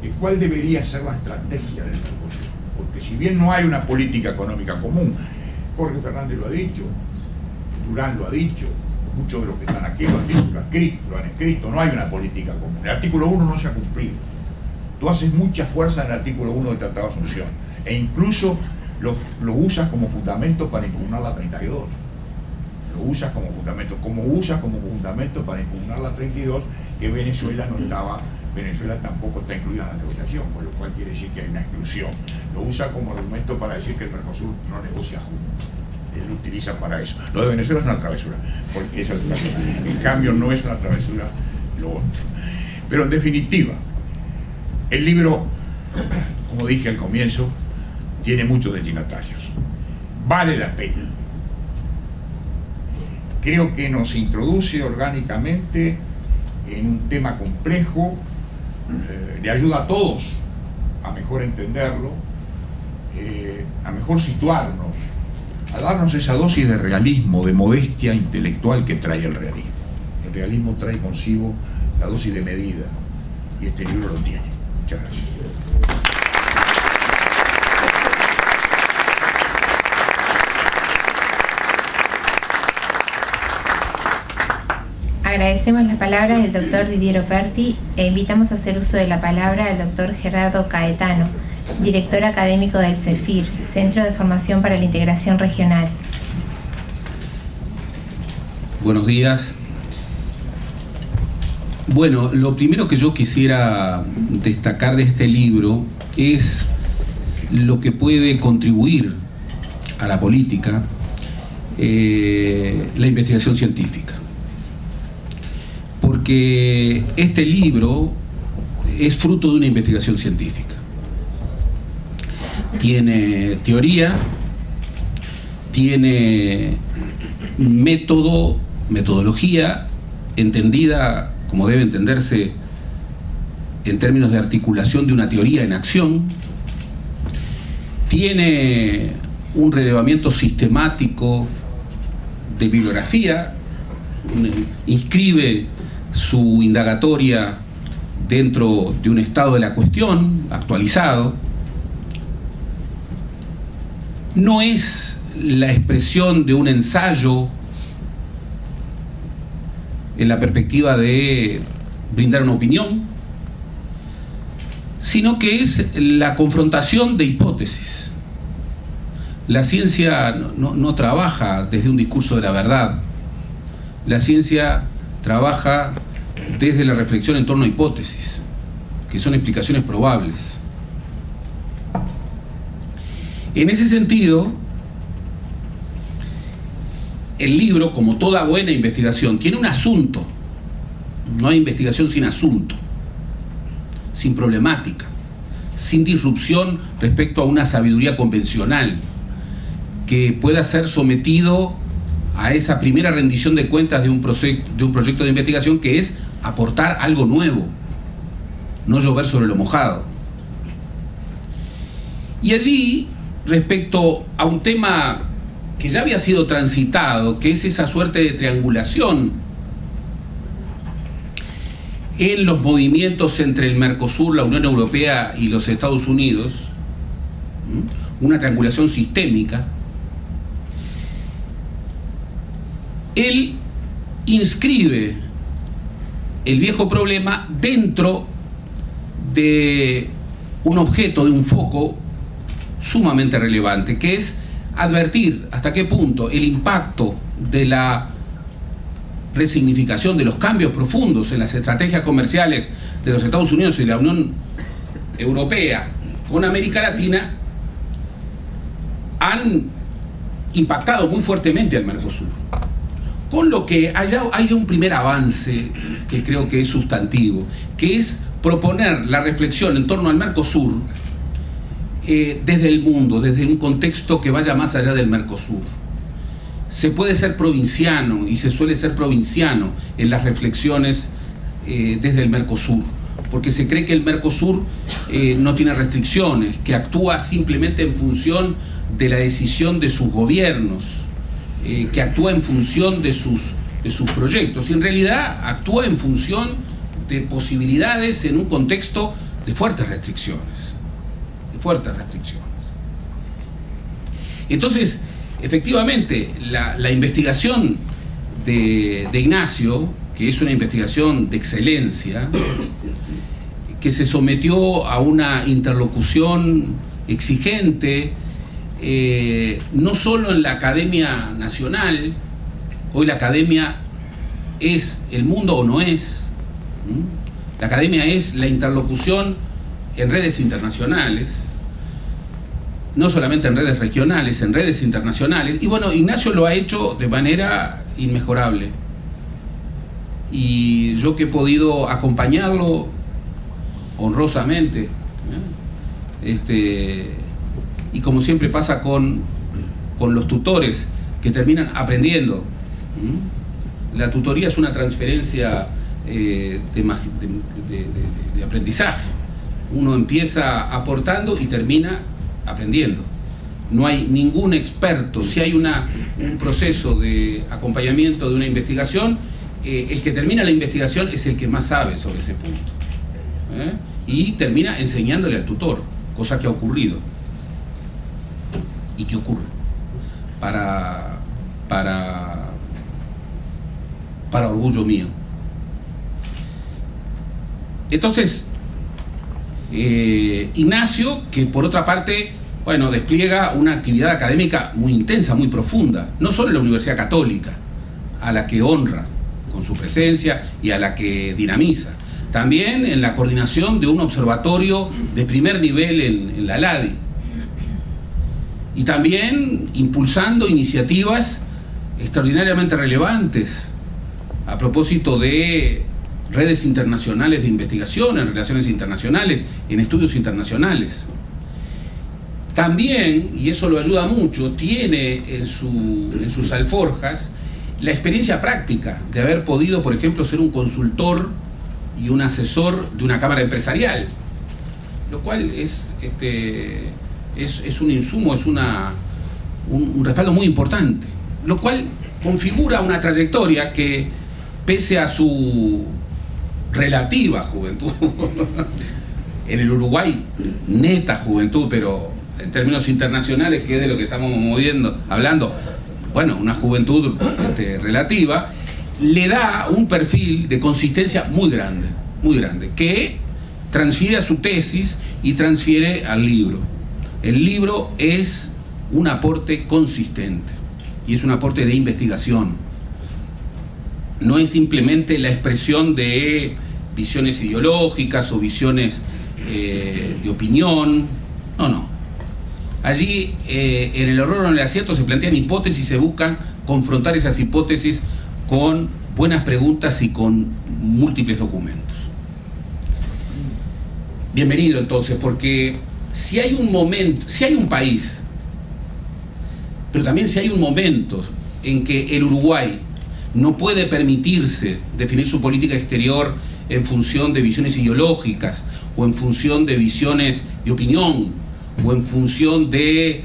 D: de cuál debería ser la estrategia del Mercosur. Porque si bien no hay una política económica común, Jorge Fernández lo ha dicho, Durán lo ha dicho, muchos de los que están aquí lo han dicho, lo han escrito, no hay una política común. El artículo 1 no se ha cumplido. Tú haces mucha fuerza en el artículo 1 del Tratado de Asunción, e incluso lo usas como fundamento para impugnar la 32. Lo usas como fundamento, como usas como fundamento para impugnar la 32, que Venezuela no estaba, Venezuela tampoco está incluida en la negociación, por lo cual quiere decir que hay una exclusión. Lo usa como argumento para decir que el Mercosur no negocia juntos. Él lo utiliza para eso. Lo de Venezuela es una travesura, porque esa es una cosa. En cambio, no es una travesura lo otro. Pero en definitiva, el libro, como dije al comienzo, tiene muchos destinatarios. Vale la pena. Creo que nos introduce orgánicamente en un tema complejo, le ayuda a todos a mejor entenderlo, a mejor situarnos, a darnos esa dosis de realismo, de modestia intelectual que trae el realismo. El realismo trae consigo la dosis de medida, y este libro lo tiene. Muchas gracias.
A: Agradecemos las palabras del doctor Didier Operti e invitamos a hacer uso de la palabra al doctor Gerardo Caetano, director académico del CEFIR, Centro de Formación para la Integración Regional.
E: Buenos días. Bueno, lo primero que yo quisiera destacar de este libro es lo que puede contribuir a la política, la investigación científica. Porque este libro es fruto de una investigación científica. Tiene teoría, tiene metodología entendida como debe entenderse en términos de articulación de una teoría en acción, tiene un relevamiento sistemático de bibliografía, inscribe su indagatoria dentro de un estado de la cuestión actualizado. No es la expresión de un ensayo en la perspectiva de brindar una opinión, sino que es la confrontación de hipótesis. La ciencia no trabaja desde un discurso de la verdad. La ciencia trabaja desde la reflexión en torno a hipótesis, que son explicaciones probables. En ese sentido, el libro, como toda buena investigación, tiene un asunto. No hay investigación sin asunto, sin problemática, sin disrupción respecto a una sabiduría convencional que pueda ser sometido a esa primera rendición de cuentas de un proyecto de investigación, que es aportar algo nuevo, no llover sobre lo mojado. Y allí, respecto a un tema que ya había sido transitado, que es esa suerte de triangulación en los movimientos entre el Mercosur, la Unión Europea y los Estados Unidos, una triangulación sistémica, él inscribe el viejo problema dentro de un objeto, de un foco sumamente relevante, que es advertir hasta qué punto el impacto de la resignificación, de los cambios profundos en las estrategias comerciales de los Estados Unidos y de la Unión Europea con América Latina han impactado muy fuertemente al Mercosur. Con lo que haya un primer avance que creo que es sustantivo, que es proponer la reflexión en torno al Mercosur desde el mundo, desde un contexto que vaya más allá del Mercosur. Se puede ser provinciano y se suele ser provinciano en las reflexiones desde el Mercosur, porque se cree que el Mercosur no tiene restricciones, que actúa simplemente en función de la decisión de sus gobiernos, que actúa en función de sus proyectos, y en realidad actúa en función de posibilidades en un contexto de fuertes restricciones. Entonces, efectivamente, la investigación de Ignacio, que es una investigación de excelencia, que se sometió a una interlocución exigente, no solo en la Academia Nacional. Hoy la Academia es el mundo o no es. La Academia es la interlocución en redes internacionales, no solamente en redes regionales, en redes internacionales. Y bueno, Ignacio lo ha hecho de manera inmejorable. Y yo que he podido acompañarlo honrosamente, y como siempre pasa con los tutores, que terminan aprendiendo. La tutoría es una transferencia de aprendizaje. Uno empieza aportando y termina aprendiendo. No hay ningún experto. Si hay un proceso de acompañamiento de una investigación, el que termina la investigación es el que más sabe sobre ese punto, y termina enseñándole al tutor, cosa que ha ocurrido y que ocurre para orgullo mío. Entonces, Ignacio, que por otra parte, bueno, despliega una actividad académica muy intensa, muy profunda, no solo en la Universidad Católica, a la que honra con su presencia y a la que dinamiza, también en la coordinación de un observatorio de primer nivel en la LADI, y también impulsando iniciativas extraordinariamente relevantes a propósito de redes internacionales de investigación, en relaciones internacionales, en estudios internacionales. También, y eso lo ayuda mucho, tiene en sus alforjas la experiencia práctica de haber podido, por ejemplo, ser un consultor y un asesor de una cámara empresarial, lo cual es un insumo, es un respaldo muy importante, lo cual configura una trayectoria que, pese a su relativa juventud, en el Uruguay neta juventud, pero en términos internacionales, que es de lo que estamos hablando, bueno, una juventud relativa, le da un perfil de consistencia muy grande, que transfiere a su tesis y transfiere al libro. El libro es un aporte consistente y es un aporte de investigación. No es simplemente la expresión de visiones ideológicas o visiones de opinión. No. Allí, en el error o en el acierto, se plantean hipótesis y se buscan confrontar esas hipótesis con buenas preguntas y con múltiples documentos. Bienvenido entonces, porque si hay un país, pero también si hay un momento en que el Uruguay no puede permitirse definir su política exterior en función de visiones ideológicas o en función de visiones de opinión o en función de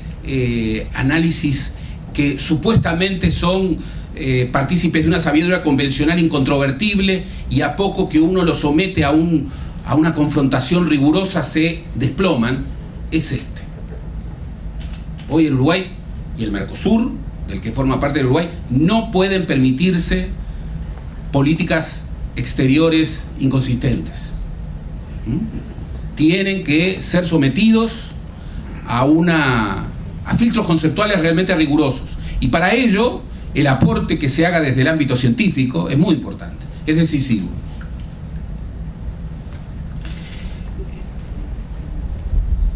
E: análisis que supuestamente son partícipes de una sabiduría convencional incontrovertible, y a poco que uno lo somete a una confrontación rigurosa se desploman, es este. Hoy el Uruguay y el Mercosur, del que forma parte del Uruguay, no pueden permitirse políticas exteriores inconsistentes. Tienen que ser sometidos a filtros conceptuales realmente rigurosos. Y para ello, el aporte que se haga desde el ámbito científico es muy importante, es decisivo.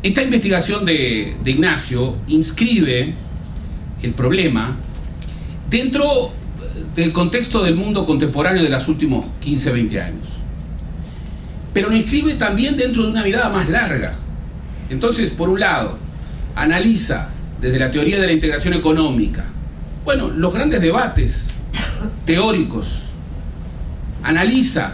E: Esta investigación de Ignacio inscribe el problema dentro del contexto del mundo contemporáneo de los últimos 15, 20 años. Pero lo inscribe también dentro de una mirada más larga. Entonces, por un lado, analiza desde la teoría de la integración económica, bueno, los grandes debates teóricos, analiza,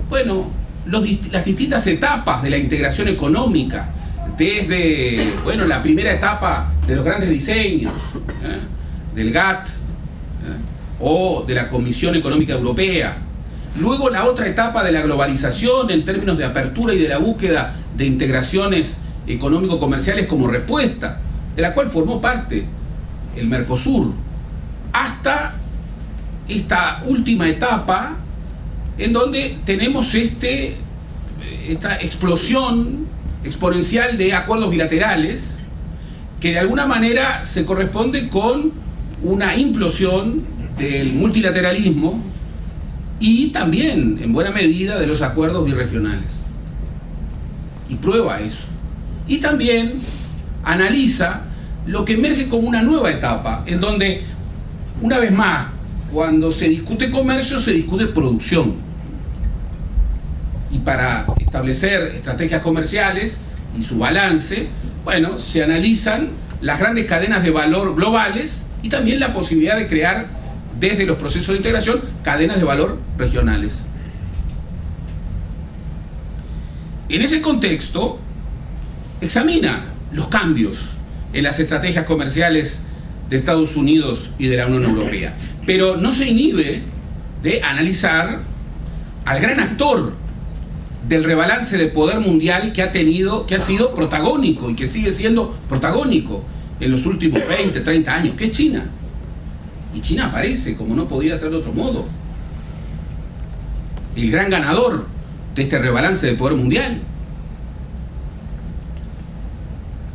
E: bueno, las distintas etapas de la integración económica, desde, bueno, la primera etapa de los grandes diseños, del GATT, o de la Comisión Económica Europea, luego la otra etapa de la globalización en términos de apertura y de la búsqueda de integraciones económico-comerciales como respuesta, de la cual formó parte el Mercosur, hasta esta última etapa en donde tenemos esta explosión exponencial de acuerdos bilaterales que de alguna manera se corresponde con una implosión del multilateralismo y también, en buena medida, de los acuerdos birregionales. Y prueba eso. Y también analiza lo que emerge como una nueva etapa, en donde, una vez más, cuando se discute comercio, se discute producción. Y para establecer estrategias comerciales y su balance, bueno, se analizan las grandes cadenas de valor globales y también la posibilidad de crear, desde los procesos de integración, cadenas de valor regionales. En ese contexto, examina los cambios en las estrategias comerciales de Estados Unidos y de la Unión Europea, pero no se inhibe de analizar al gran actor del rebalance de poder mundial que ha sido protagónico y que sigue siendo protagónico en los últimos 20, 30 años, que es China. Y China aparece, como no podía ser de otro modo, el gran ganador de este rebalance de poder mundial.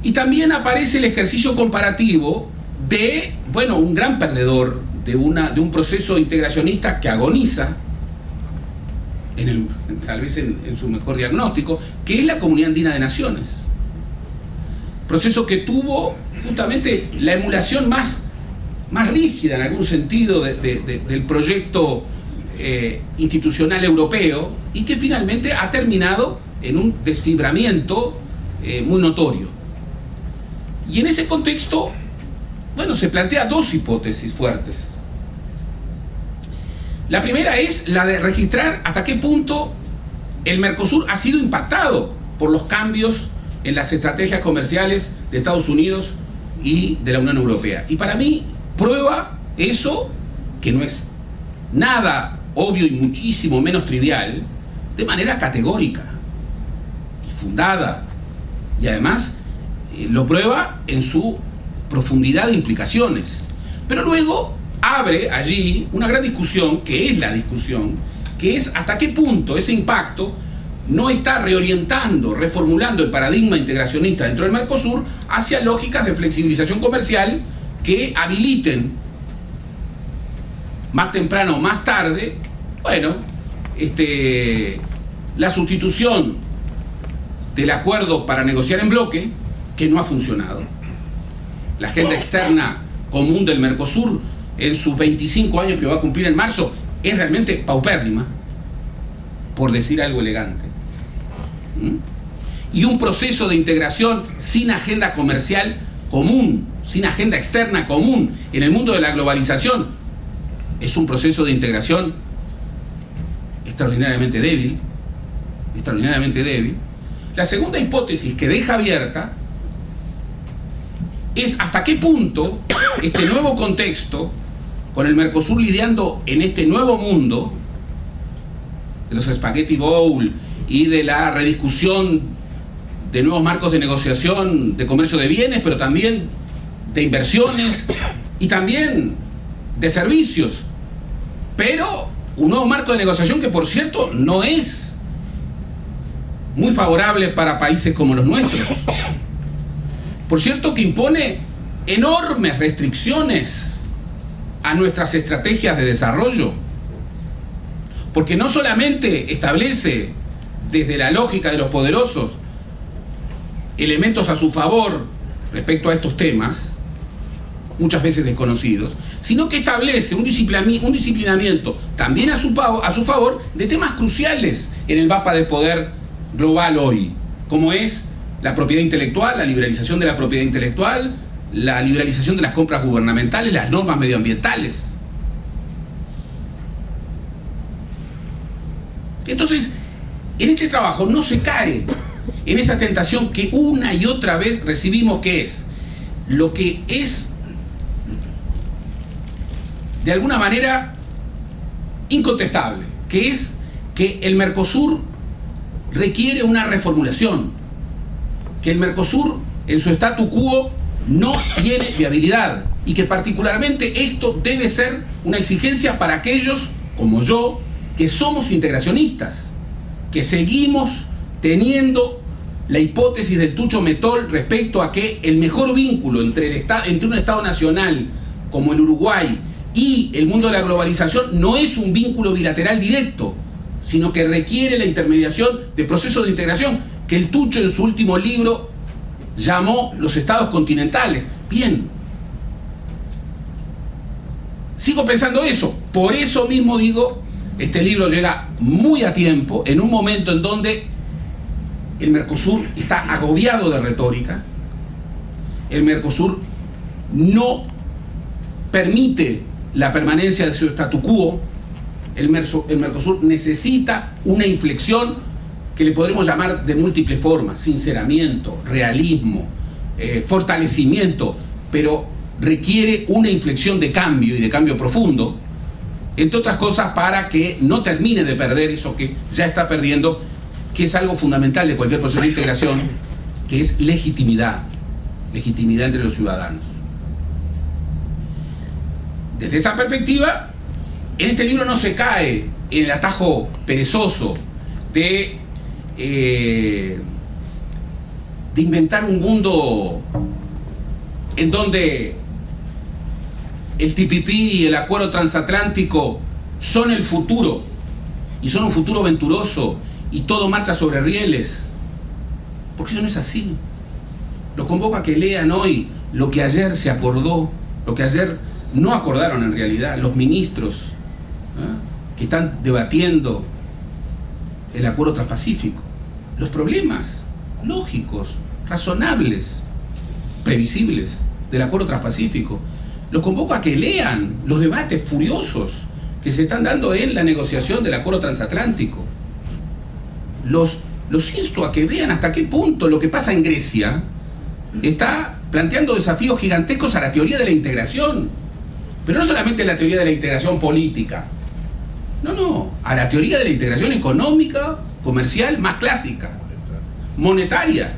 E: Y también aparece el ejercicio comparativo de, bueno, un gran perdedor de un proceso integracionista que agoniza, tal vez en su mejor diagnóstico, que es la Comunidad Andina de Naciones. Proceso que tuvo justamente la emulación más rígida en algún sentido del proyecto institucional europeo y que finalmente ha terminado en un desfibramiento muy notorio. Y en ese contexto, bueno, se plantea dos hipótesis fuertes. La primera es la de registrar hasta qué punto el Mercosur ha sido impactado por los cambios en las estrategias comerciales de Estados Unidos y de la Unión Europea. Y para mí prueba eso, que no es nada obvio y muchísimo menos trivial, de manera categórica y fundada. Y además lo prueba en su profundidad de implicaciones. Pero luego abre allí una gran discusión, que es la discusión, que es hasta qué punto ese impacto no está reorientando, reformulando el paradigma integracionista dentro del Mercosur hacia lógicas de flexibilización comercial que habiliten más temprano o más tarde, bueno, la sustitución del acuerdo para negociar en bloque, que no ha funcionado. La agenda externa común del Mercosur, en sus 25 años que va a cumplir en marzo, es realmente paupérrima, por decir algo elegante. Y un proceso de integración sin agenda comercial común, sin agenda externa común en el mundo de la globalización, es un proceso de integración extraordinariamente débil, extraordinariamente débil. La segunda hipótesis que deja abierta es hasta qué punto este nuevo contexto, con el Mercosur lidiando en este nuevo mundo de los Spaghetti Bowl y de la rediscusión de nuevos marcos de negociación de comercio de bienes, pero también de inversiones y también de servicios, pero un nuevo marco de negociación que, por cierto, no es muy favorable para países como los nuestros. Por cierto, que impone enormes restricciones a nuestras estrategias de desarrollo, porque no solamente establece desde la lógica de los poderosos elementos a su favor respecto a estos temas, muchas veces desconocidos, sino que establece un disciplinamiento también a su favor de temas cruciales en el mapa de poder global hoy, como es la propiedad intelectual, la liberalización de la propiedad intelectual, la liberalización de las compras gubernamentales, las normas medioambientales. Entonces, en este trabajo no se cae en esa tentación que una y otra vez recibimos, que es lo que es de alguna manera incontestable, que es que el Mercosur requiere una reformulación, que el Mercosur en su statu quo no tiene viabilidad y que particularmente esto debe ser una exigencia para aquellos como yo que somos integracionistas, que seguimos teniendo la hipótesis del Tucho Metol respecto a que el mejor vínculo entre un Estado nacional como el Uruguay y el mundo de la globalización no es un vínculo bilateral directo, sino que requiere la intermediación de procesos de integración que el Tucho en su último libro llamó los estados continentales. Bien, sigo pensando eso, por eso mismo digo, este libro llega muy a tiempo, en un momento en donde el Mercosur está agobiado de retórica, el Mercosur no permite la permanencia de su statu quo, el Mercosur necesita una inflexión que le podremos llamar de múltiples formas: sinceramiento, realismo, fortalecimiento, pero requiere una inflexión de cambio y de cambio profundo, entre otras cosas para que no termine de perder eso que ya está perdiendo, que es algo fundamental de cualquier proceso de integración, que es legitimidad entre los ciudadanos. Desde esa perspectiva, en este libro no se cae en el atajo perezoso de inventar un mundo en donde el TPP y el acuerdo transatlántico son el futuro, y son un futuro venturoso, y todo marcha sobre rieles, porque eso no es así. Los convoco a que lean hoy lo que ayer se acordó, lo que ayer no acordaron en realidad los ministros que están debatiendo el acuerdo transpacífico. Los problemas lógicos, razonables, previsibles del acuerdo transpacífico. Los convoco a que lean los debates furiosos que se están dando en la negociación del acuerdo transatlántico. Los insto a que vean hasta qué punto lo que pasa en Grecia está planteando desafíos gigantescos a la teoría de la integración. Pero no solamente la teoría de la integración política, no, a la teoría de la integración económica, comercial, más clásica, monetaria.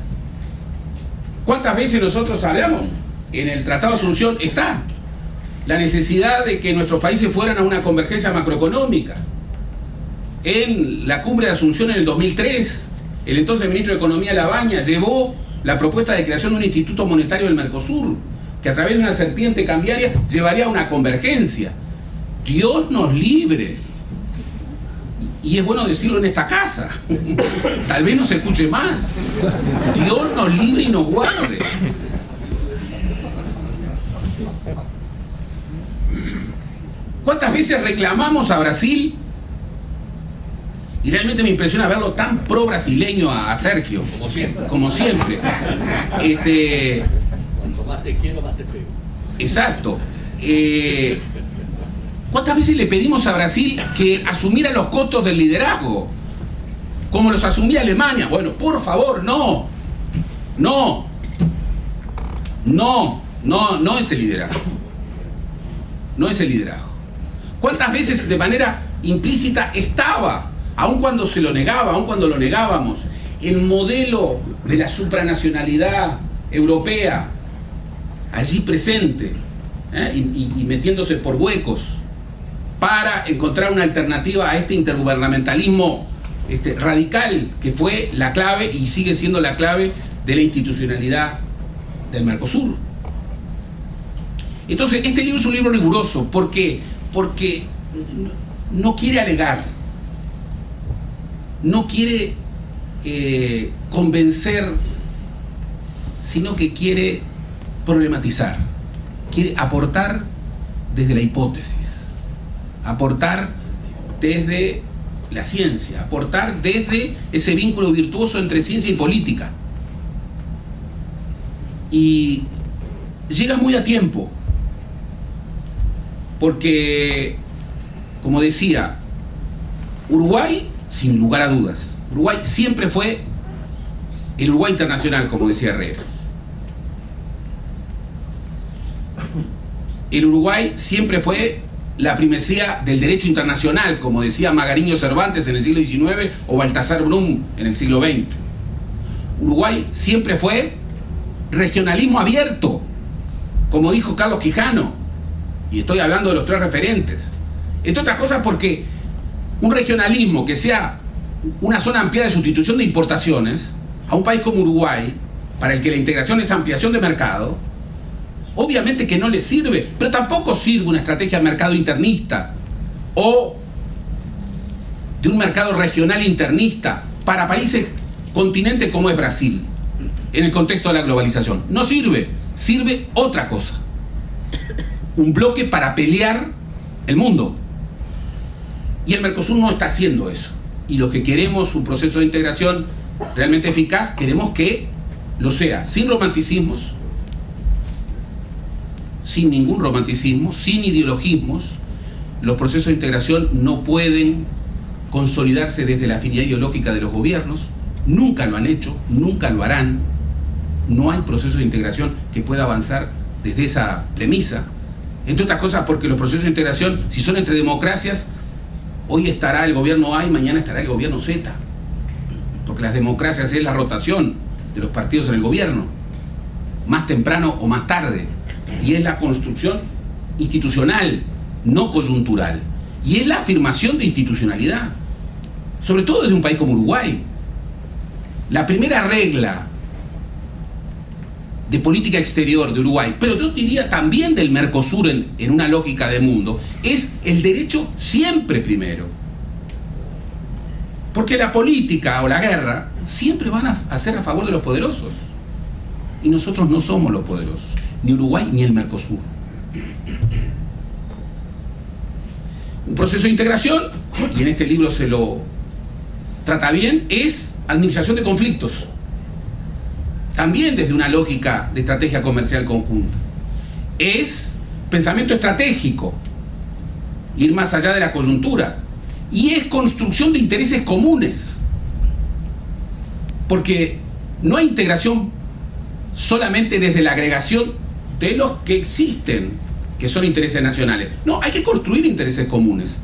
E: ¿Cuántas veces nosotros hablamos? En el Tratado de Asunción está la necesidad de que nuestros países fueran a una convergencia macroeconómica. En la cumbre de Asunción en el 2003, el entonces ministro de Economía Labaña llevó la propuesta de creación de un instituto monetario del Mercosur, que a través de una serpiente cambiaria llevaría a una convergencia. Dios nos libre. Y es bueno decirlo en esta casa. Tal vez no se escuche más. Dios nos libre y nos guarde. ¿Cuántas veces reclamamos a Brasil? Y realmente me impresiona verlo tan pro-brasileño a Sergio. Como siempre.
C: Cuanto más te quiero, más te pego.
E: Exacto. ¿Cuántas veces le pedimos a Brasil que asumiera los costos del liderazgo? Como los asumía Alemania. Bueno, por favor, no es el liderazgo. No es el liderazgo. ¿Cuántas veces de manera implícita estaba, aun cuando se lo negaba, aun cuando lo negábamos, el modelo de la supranacionalidad europea allí presente, y metiéndose por huecos para encontrar una alternativa a este intergubernamentalismo radical que fue la clave y sigue siendo la clave de la institucionalidad del Mercosur. Entonces, este libro es un libro riguroso. ¿Por qué? Porque no quiere alegar, no quiere convencer, sino que quiere problematizar, quiere aportar desde la hipótesis, aportar desde la ciencia, aportar desde ese vínculo virtuoso entre ciencia y política. Y llega muy a tiempo, porque, como decía, Uruguay, sin lugar a dudas, Uruguay siempre fue el Uruguay internacional, como decía Herrera. El Uruguay siempre fue la primacía del derecho internacional, como decía Magariño Cervantes en el siglo XIX o Baltasar Brum en el siglo XX. Uruguay siempre fue regionalismo abierto, como dijo Carlos Quijano, y estoy hablando de los tres referentes. Entre otras cosas porque un regionalismo que sea una zona ampliada de sustitución de importaciones a un país como Uruguay, para el que la integración es ampliación de mercado, obviamente que no le sirve, pero tampoco sirve una estrategia de mercado internista o de un mercado regional internista para países, continentes como es Brasil, en el contexto de la globalización. No sirve, sirve otra cosa. Un bloque para pelear el mundo. Y el Mercosur no está haciendo eso. Y los que queremos un proceso de integración realmente eficaz, queremos que lo sea, sin romanticismos, sin ningún romanticismo, sin ideologismos. Los procesos de integración no pueden consolidarse desde la afinidad ideológica de los gobiernos, nunca lo han hecho, nunca lo harán. No hay proceso de integración que pueda avanzar desde esa premisa, entre otras cosas porque los procesos de integración, si son entre democracias, hoy estará el gobierno A y mañana estará el gobierno Z, porque las democracias es la rotación de los partidos en el gobierno, más temprano o más tarde, y es la construcción institucional, no coyuntural, y es la afirmación de institucionalidad, sobre todo desde un país como Uruguay. La primera regla de política exterior de Uruguay, pero yo diría también del Mercosur en una lógica de mundo, es el derecho siempre primero. Porque la política o la guerra siempre van a ser a favor de los poderosos. Y nosotros no somos los poderosos, ni Uruguay ni el Mercosur. Un proceso de integración, y en este libro se lo trata bien, es administración de conflictos. También desde una lógica de estrategia comercial conjunta. Es pensamiento estratégico, ir más allá de la coyuntura. Y es construcción de intereses comunes. Porque no hay integración solamente desde la agregación de los que existen, que son intereses nacionales. No, hay que construir intereses comunes.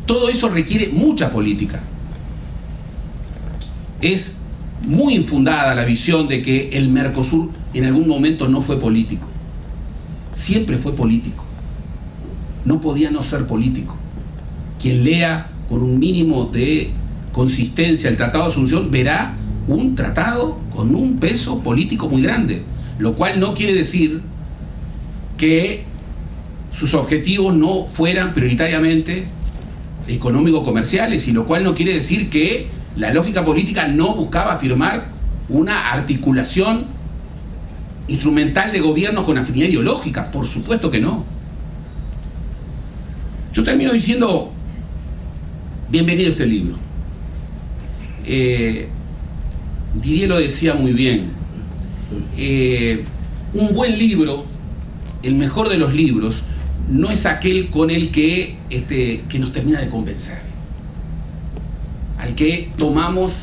E: Todo eso requiere mucha política. Es muy infundada la visión de que el Mercosur en algún momento no fue político. Siempre fue político. No podía no ser político. Quien lea con un mínimo de consistencia el Tratado de Asunción verá un tratado con un peso político muy grande, lo cual no quiere decir que sus objetivos no fueran prioritariamente económico-comerciales, y lo cual no quiere decir que la lógica política no buscaba afirmar una articulación instrumental de gobiernos con afinidad ideológica. Por supuesto que no. Yo termino diciendo, bienvenido a este libro. Didier lo decía muy bien. Un buen libro, el mejor de los libros, no es aquel con el que nos termina de convencer, al que tomamos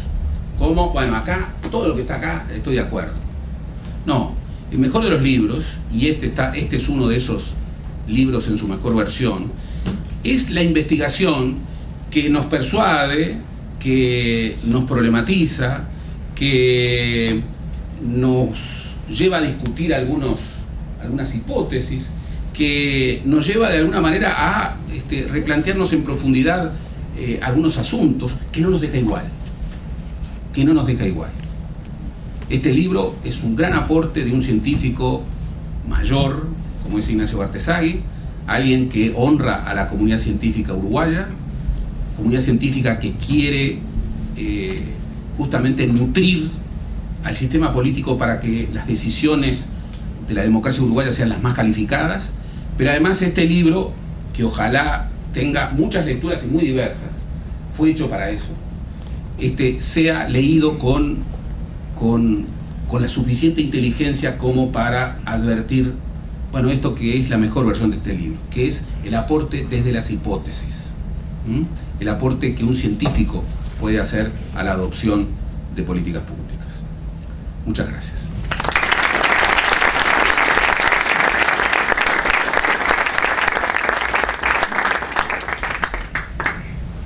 E: como, bueno, acá, todo lo que está acá, estoy de acuerdo. No, el mejor de los libros, y este es uno de esos libros en su mejor versión, es la investigación que nos persuade, que nos problematiza, que nos lleva a discutir algunas hipótesis, que nos lleva de alguna manera a replantearnos en profundidad algunos asuntos que no nos deja igual. Este libro es un gran aporte de un científico mayor, como es Ignacio Bartesagui, alguien que honra a la comunidad científica uruguaya, comunidad científica que quiere justamente nutrir al sistema político para que las decisiones de la democracia uruguaya sean las más calificadas, pero además este libro, que ojalá tenga muchas lecturas y muy diversas, fue hecho para eso, sea leído con la suficiente inteligencia como para advertir, bueno, esto que es la mejor versión de este libro, que es el aporte desde las hipótesis, el aporte que un científico puede hacer a la adopción de políticas públicas. Muchas gracias.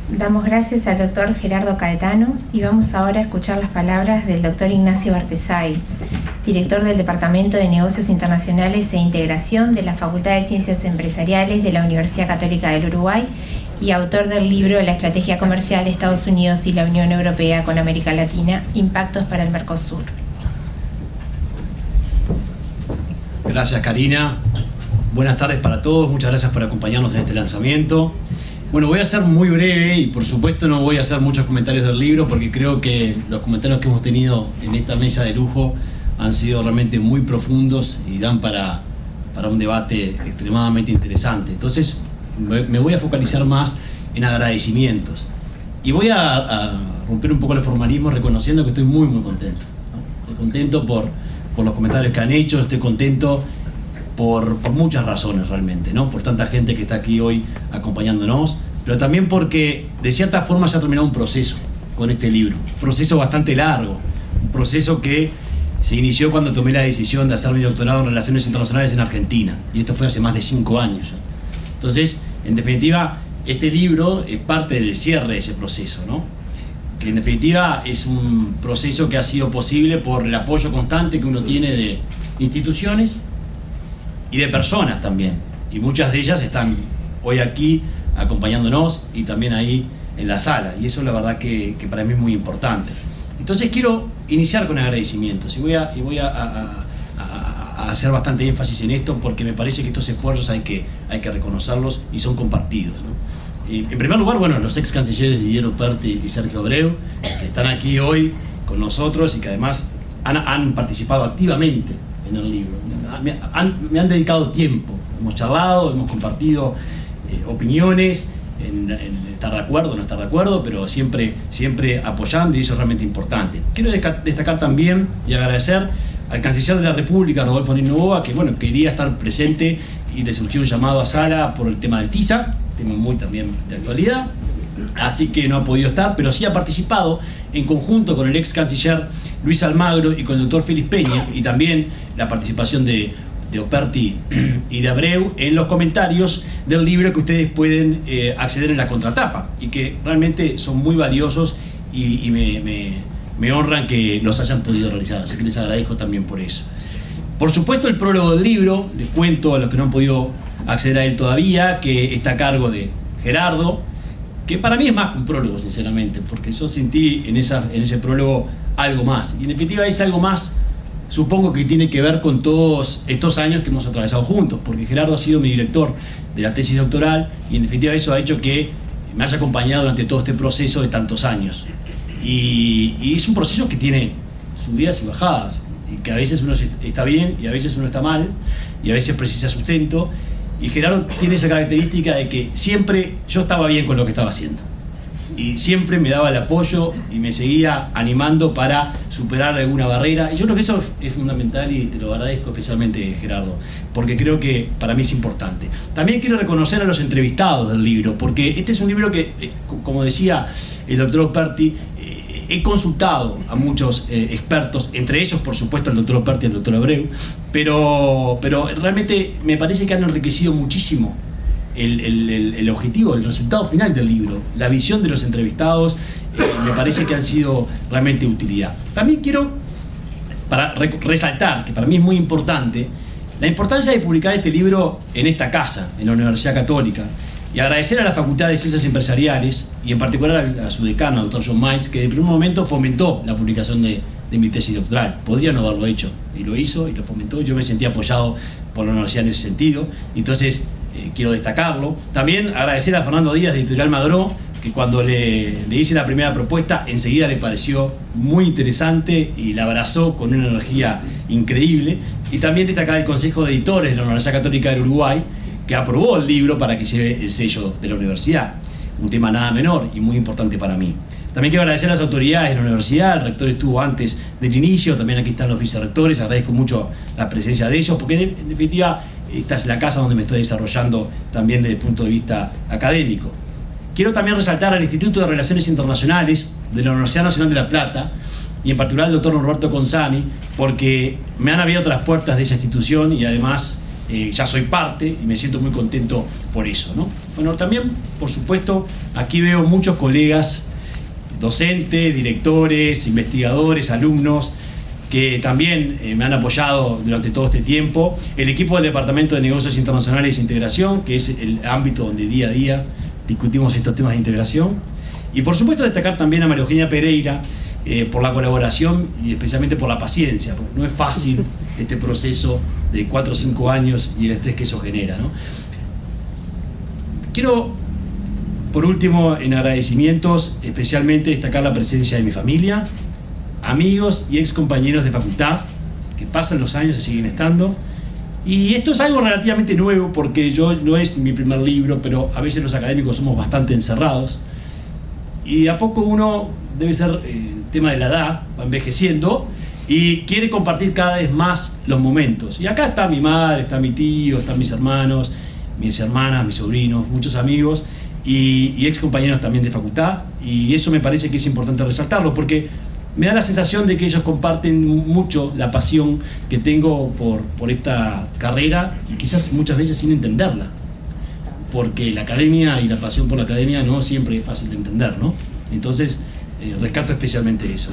A: Damos gracias al doctor Gerardo Caetano y vamos ahora a escuchar las palabras del doctor Ignacio Bartesagui, director del Departamento de Negocios Internacionales e Integración de la Facultad de Ciencias Empresariales de la Universidad Católica del Uruguay y autor del libro La Estrategia Comercial de Estados Unidos y la Unión Europea con América Latina, Impactos para el Mercosur.
F: Gracias, Karina. Buenas tardes para todos, muchas gracias por acompañarnos en este lanzamiento. Bueno, voy a ser muy breve y por supuesto no voy a hacer muchos comentarios del libro porque creo que los comentarios que hemos tenido en esta mesa de lujo han sido realmente muy profundos y dan para un debate extremadamente interesante. Entonces me voy a focalizar más en agradecimientos y voy a romper un poco el formalismo reconociendo que estoy muy contento. Estoy contento por los comentarios que han hecho, estoy contento por muchas razones realmente, ¿no? Por tanta gente que está aquí hoy acompañándonos, pero también porque de cierta forma se ha terminado un proceso con este libro, un proceso bastante largo, un proceso que se inició cuando tomé la decisión de hacer mi doctorado en Relaciones Internacionales en Argentina, y esto fue hace más de 5 años. Entonces, en definitiva, este libro es parte del cierre de ese proceso, ¿no? Que en definitiva es un proceso que ha sido posible por el apoyo constante que uno tiene de instituciones y de personas también, y muchas de ellas están hoy aquí acompañándonos y también ahí en la sala, y eso la verdad que para mí es muy importante. Entonces quiero iniciar con agradecimientos y voy a hacer bastante énfasis en esto porque me parece que estos esfuerzos hay que reconocerlos y son compartidos, ¿no? En primer lugar, bueno, los ex cancilleres Didier Operti y Sergio Abreu, que están aquí hoy con nosotros y que además han participado activamente en el libro. Me han dedicado tiempo, hemos charlado, hemos compartido opiniones, en estar de acuerdo o no estar de acuerdo, pero siempre apoyando, y eso es realmente importante. Quiero destacar también y agradecer al canciller de la República, Rodolfo Nino Noboa, que bueno, quería estar presente y le surgió un llamado a Sala por el tema del TISA, tema muy también de actualidad, así que no ha podido estar, pero sí ha participado en conjunto con el ex canciller Luis Almagro y con el doctor Félix Peña, y también la participación de Operti y de Abreu en los comentarios del libro que ustedes pueden acceder en la contratapa y que realmente son muy valiosos y me honran que los hayan podido realizar, así que les agradezco también por eso. Por supuesto, el prólogo del libro, les cuento a los que no han podido acceder a él todavía, que está a cargo de Gerardo, que para mí es más que un prólogo, sinceramente, porque yo sentí en ese prólogo algo más, y en definitiva es algo más, supongo que tiene que ver con todos estos años que hemos atravesado juntos, porque Gerardo ha sido mi director de la tesis doctoral, y en definitiva eso ha hecho que me haya acompañado durante todo este proceso de tantos años. Y es un proceso que tiene subidas y bajadas, y que a veces uno está bien y a veces uno está mal, y a veces precisa sustento, y Gerardo tiene esa característica de que siempre yo estaba bien con lo que estaba haciendo, y siempre me daba el apoyo y me seguía animando para superar alguna barrera, y yo creo que eso es fundamental y te lo agradezco especialmente, Gerardo, porque creo que para mí es importante. También quiero reconocer a los entrevistados del libro, porque este es un libro que, como decía el doctor Operti, he consultado a muchos expertos, entre ellos por supuesto el doctor Operti y el doctor Abreu, pero realmente me parece que han enriquecido muchísimo el objetivo, el resultado final del libro. La visión de los entrevistados me parece que han sido realmente de utilidad. También quiero resaltar, que para mí es muy importante, La importancia de publicar este libro en esta casa, en la Universidad Católica, y agradecer a la Facultad de Ciencias Empresariales y en particular a su decano, doctor John Miles, que de primer momento fomentó la publicación de mi tesis doctoral. Podría no haberlo hecho, y lo hizo y lo fomentó. Yo me sentí apoyado por la universidad en ese sentido, entonces quiero destacarlo. También agradecer a Fernando Díaz de Editorial Magro, que cuando le hice la primera propuesta enseguida le pareció muy interesante y la abrazó con una energía increíble. Y también destacar el Consejo de Editores de la Universidad Católica del Uruguay, que aprobó el libro para que lleve el sello de la universidad. Un tema nada menor y muy importante para mí. También quiero agradecer a las autoridades de la universidad. El rector estuvo antes del inicio, también aquí están los vicerrectores. Agradezco mucho la presencia de ellos, porque en definitiva esta es la casa donde me estoy desarrollando también desde el punto de vista académico. Quiero también resaltar al Instituto de Relaciones Internacionales de la Universidad Nacional de La Plata, y en particular al doctor Norberto Consani, porque me han abierto las puertas de esa institución y además ya soy parte y me siento muy contento por eso, ¿no? Bueno, también, por supuesto, aquí veo muchos colegas, docentes, directores, investigadores, alumnos, que también me han apoyado durante todo este tiempo. El equipo del Departamento de Negocios Internacionales e Integración, que es el ámbito donde día a día discutimos estos temas de integración. Y por supuesto destacar también a María Eugenia Pereira por la colaboración y especialmente por la paciencia, porque no es fácil este proceso de 4 o 5 años y el estrés que eso genera, ¿no? Quiero, por último, en agradecimientos, especialmente destacar la presencia de mi familia, amigos y ex compañeros de facultad, que pasan los años y siguen estando. Y esto es algo relativamente nuevo, porque no es mi primer libro, pero a veces los académicos somos bastante encerrados. Y a poco uno, debe ser tema de la edad, va envejeciendo y quiere compartir cada vez más los momentos. Y acá está mi madre, está mi tío, están mis hermanos, mis hermanas, mis sobrinos, muchos amigos y ex compañeros también de facultad. Y eso me parece que es importante resaltarlo, porque me da la sensación de que ellos comparten mucho la pasión que tengo por esta carrera, y quizás muchas veces sin entenderla, porque la academia y la pasión por la academia no siempre es fácil de entender, ¿no? Entonces, rescato especialmente eso.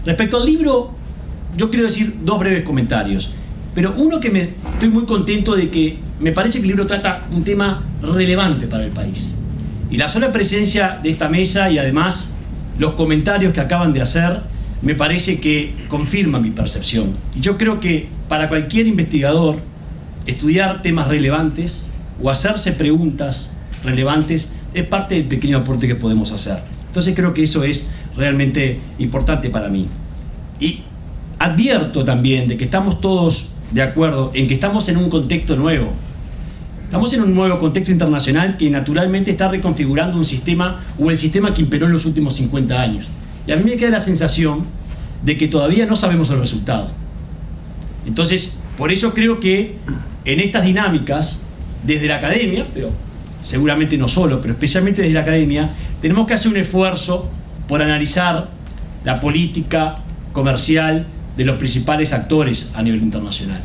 F: Respecto al libro, yo quiero decir 2 breves comentarios, pero uno que estoy muy contento de que me parece que el libro trata un tema relevante para el país. Y la sola presencia de esta mesa y además los comentarios que acaban de hacer me parece que confirman mi percepción. Y yo creo que para cualquier investigador, estudiar temas relevantes o hacerse preguntas relevantes es parte del pequeño aporte que podemos hacer. Entonces creo que eso es realmente importante para mí. Y advierto también de que estamos todos de acuerdo en que estamos en un contexto nuevo. Estamos en un nuevo contexto internacional que naturalmente está reconfigurando un sistema, o el sistema que imperó en los últimos 50 años. Y a mí me queda la sensación de que todavía no sabemos el resultado. Entonces, por eso creo que en estas dinámicas, desde la academia, pero seguramente no solo, pero especialmente desde la academia, tenemos que hacer un esfuerzo por analizar la política comercial de los principales actores a nivel internacional.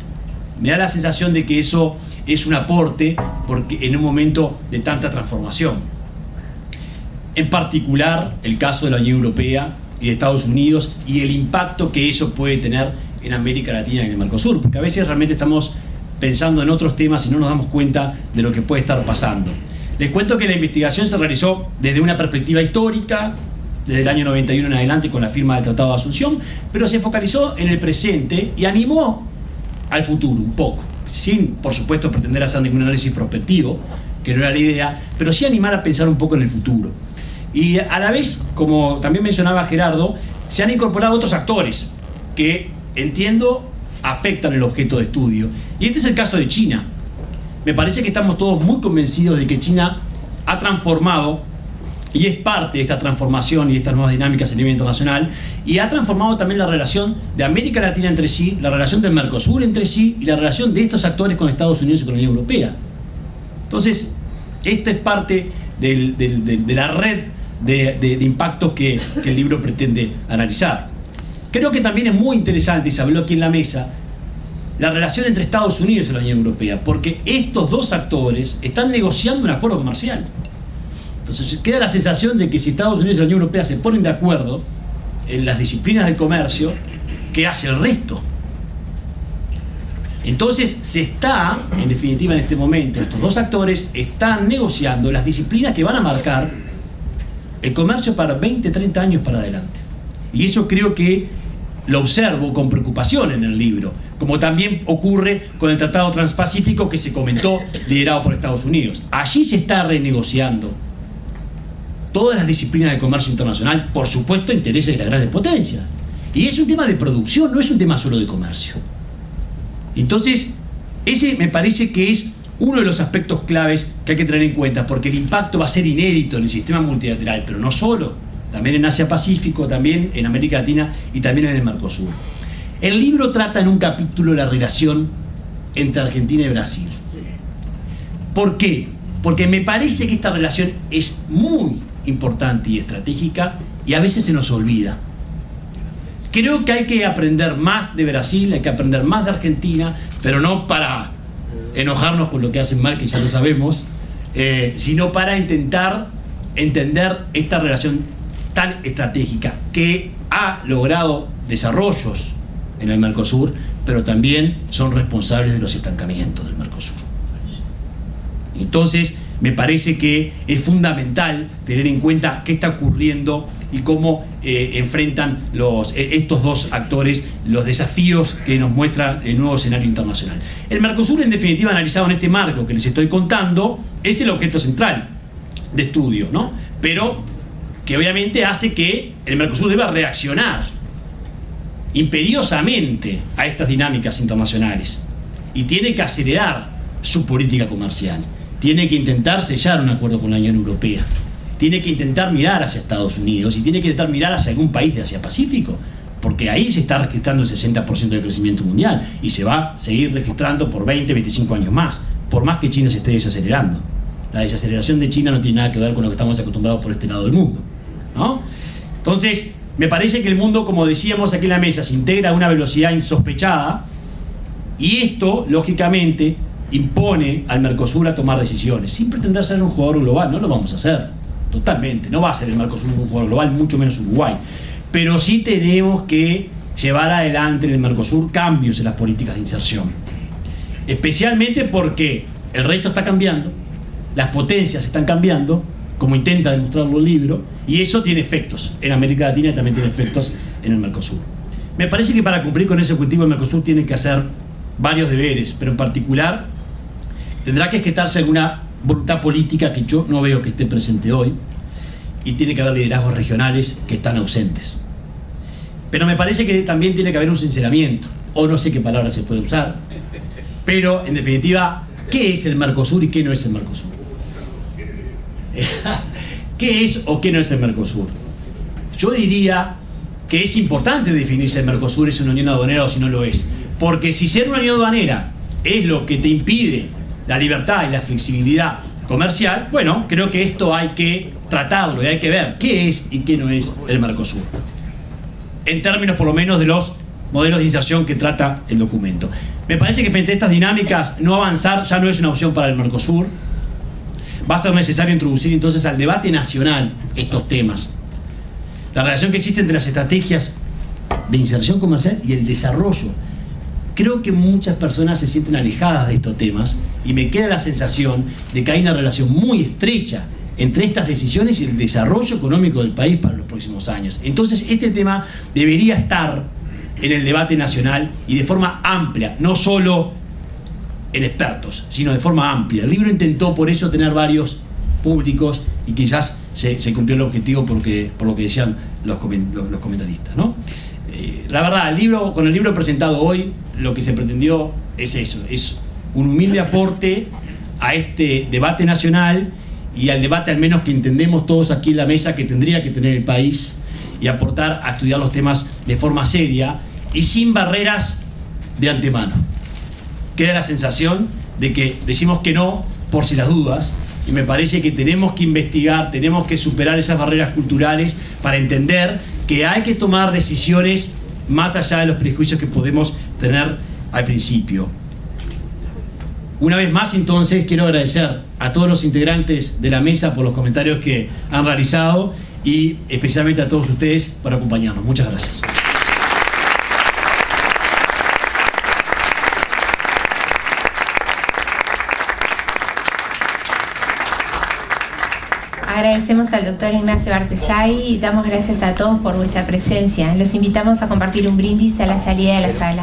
F: Me da la sensación de que eso es un aporte, porque en un momento de tanta transformación. En particular, el caso de la Unión Europea y de Estados Unidos y el impacto que eso puede tener en América Latina y en el Mercosur, porque a veces realmente estamos pensando en otros temas y no nos damos cuenta de lo que puede estar pasando. Les cuento que la investigación se realizó desde una perspectiva histórica, desde el año 91 en adelante con la firma del Tratado de Asunción, pero se focalizó en el presente y animó al futuro un poco, sin, por supuesto, pretender hacer ningún análisis prospectivo, que no era la idea, pero sí animar a pensar un poco en el futuro. Y a la vez, como también mencionaba Gerardo, se han incorporado otros actores que, entiendo, afectan el objeto de estudio. Y este es el caso de China. Me parece que estamos todos muy convencidos de que China ha transformado, y es parte de esta transformación y de estas nuevas dinámicas a nivel internacional, y ha transformado también la relación de América Latina entre sí, la relación del Mercosur entre sí, y la relación de estos actores con Estados Unidos y con la Unión Europea. Entonces, esta es parte de la red de impactos que el libro pretende analizar. Creo que también es muy interesante, y se habló aquí en la mesa, la relación entre Estados Unidos y la Unión Europea, porque estos dos actores están negociando un acuerdo comercial. Entonces queda la sensación de que si Estados Unidos y la Unión Europea se ponen de acuerdo en las disciplinas del comercio, ¿qué hace el resto? Entonces se está, en definitiva en este momento, estos dos actores están negociando las disciplinas que van a marcar el comercio para 20, 30 años para adelante. Y eso creo que lo observo con preocupación en el libro, como también ocurre con el Tratado Transpacífico que se comentó, liderado por Estados Unidos. Allí se está renegociando todas las disciplinas de comercio internacional, por supuesto, intereses de las grandes potencias. Y es un tema de producción, no es un tema solo de comercio. Entonces, ese me parece que es uno de los aspectos claves que hay que tener en cuenta, porque el impacto va a ser inédito en el sistema multilateral, pero no solo, también en Asia-Pacífico, también en América Latina y también en el Mercosur. El libro trata en un capítulo la relación entre Argentina y Brasil. ¿Por qué? Porque me parece que esta relación es muy importante y estratégica y a veces se nos olvida. Creo que hay que aprender más de Brasil, hay que aprender más de Argentina, pero no para enojarnos con lo que hacen mal, que ya lo sabemos, sino para intentar entender esta relación tan estratégica que ha logrado desarrollos en el Mercosur, pero también son responsables de los estancamientos del Mercosur. Entonces, me parece que es fundamental tener en cuenta qué está ocurriendo y cómo enfrentan estos dos actores los desafíos que nos muestra el nuevo escenario internacional. El Mercosur, en definitiva, analizado en este marco que les estoy contando, es el objeto central de estudio, ¿no? Pero que obviamente hace que el Mercosur deba reaccionar imperiosamente a estas dinámicas internacionales y tiene que acelerar su política comercial. Tiene que intentar sellar un acuerdo con la Unión Europea, tiene que intentar mirar hacia Estados Unidos y tiene que intentar mirar hacia algún país de Asia-Pacífico, porque ahí se está registrando el 60% del crecimiento mundial y se va a seguir registrando por 20, 25 años más, por más que China se esté desacelerando. La desaceleración de China no tiene nada que ver con lo que estamos acostumbrados por este lado del mundo, ¿no? Entonces, me parece que el mundo, como decíamos aquí en la mesa, se integra a una velocidad insospechada y esto, lógicamente, impone al Mercosur a tomar decisiones, sin pretender ser un jugador global. No lo vamos a hacer, totalmente, no va a ser el Mercosur un jugador global, mucho menos Uruguay, pero sí tenemos que llevar adelante en el Mercosur cambios en las políticas de inserción, especialmente porque el resto está cambiando, las potencias están cambiando, como intenta demostrarlo el libro, y eso tiene efectos en América Latina y también tiene efectos en el Mercosur. Me parece que para cumplir con ese objetivo el Mercosur tiene que hacer varios deberes, pero en particular tendrá que gestarse alguna voluntad política que yo no veo que esté presente hoy, y tiene que haber liderazgos regionales que están ausentes. Pero me parece que también tiene que haber un sinceramiento, o no sé qué palabra se puede usar, pero en definitiva, ¿qué es el Mercosur y qué no es el Mercosur? ¿Qué es o qué no es el Mercosur? Yo diría que es importante definir si el Mercosur es una unión aduanera o si no lo es, porque si ser una unión aduanera es lo que te impide la libertad y la flexibilidad comercial, bueno, creo que esto hay que tratarlo y hay que ver qué es y qué no es el Mercosur, en términos por lo menos de los modelos de inserción que trata el documento. Me parece que frente a estas dinámicas no avanzar ya no es una opción para el Mercosur. Va a ser necesario introducir entonces al debate nacional estos temas. La relación que existe entre las estrategias de inserción comercial y el desarrollo. Creo que muchas personas se sienten alejadas de estos temas y me queda la sensación de que hay una relación muy estrecha entre estas decisiones y el desarrollo económico del país para los próximos años. Entonces este tema debería estar en el debate nacional y de forma amplia, no solo en expertos, sino de forma amplia. El libro intentó por eso tener varios públicos y quizás se cumplió el objetivo por lo que decían los comentaristas, ¿no? La verdad, con el libro presentado hoy, lo que se pretendió es eso, es un humilde aporte a este debate nacional y al debate al menos que entendemos todos aquí en la mesa que tendría que tener el país, y aportar a estudiar los temas de forma seria y sin barreras de antemano. Queda la sensación de que decimos que no por si las dudas, y me parece que tenemos que investigar, tenemos que superar esas barreras culturales para entender que hay que tomar decisiones más allá de los prejuicios que podemos tener al principio. Una vez más, entonces, quiero agradecer a todos los integrantes de la mesa por los comentarios que han realizado y especialmente a todos ustedes por acompañarnos. Muchas gracias.
A: Agradecemos al doctor Ignacio Bartesay y damos gracias a todos por vuestra presencia. Los invitamos a compartir un brindis a la salida de la sala.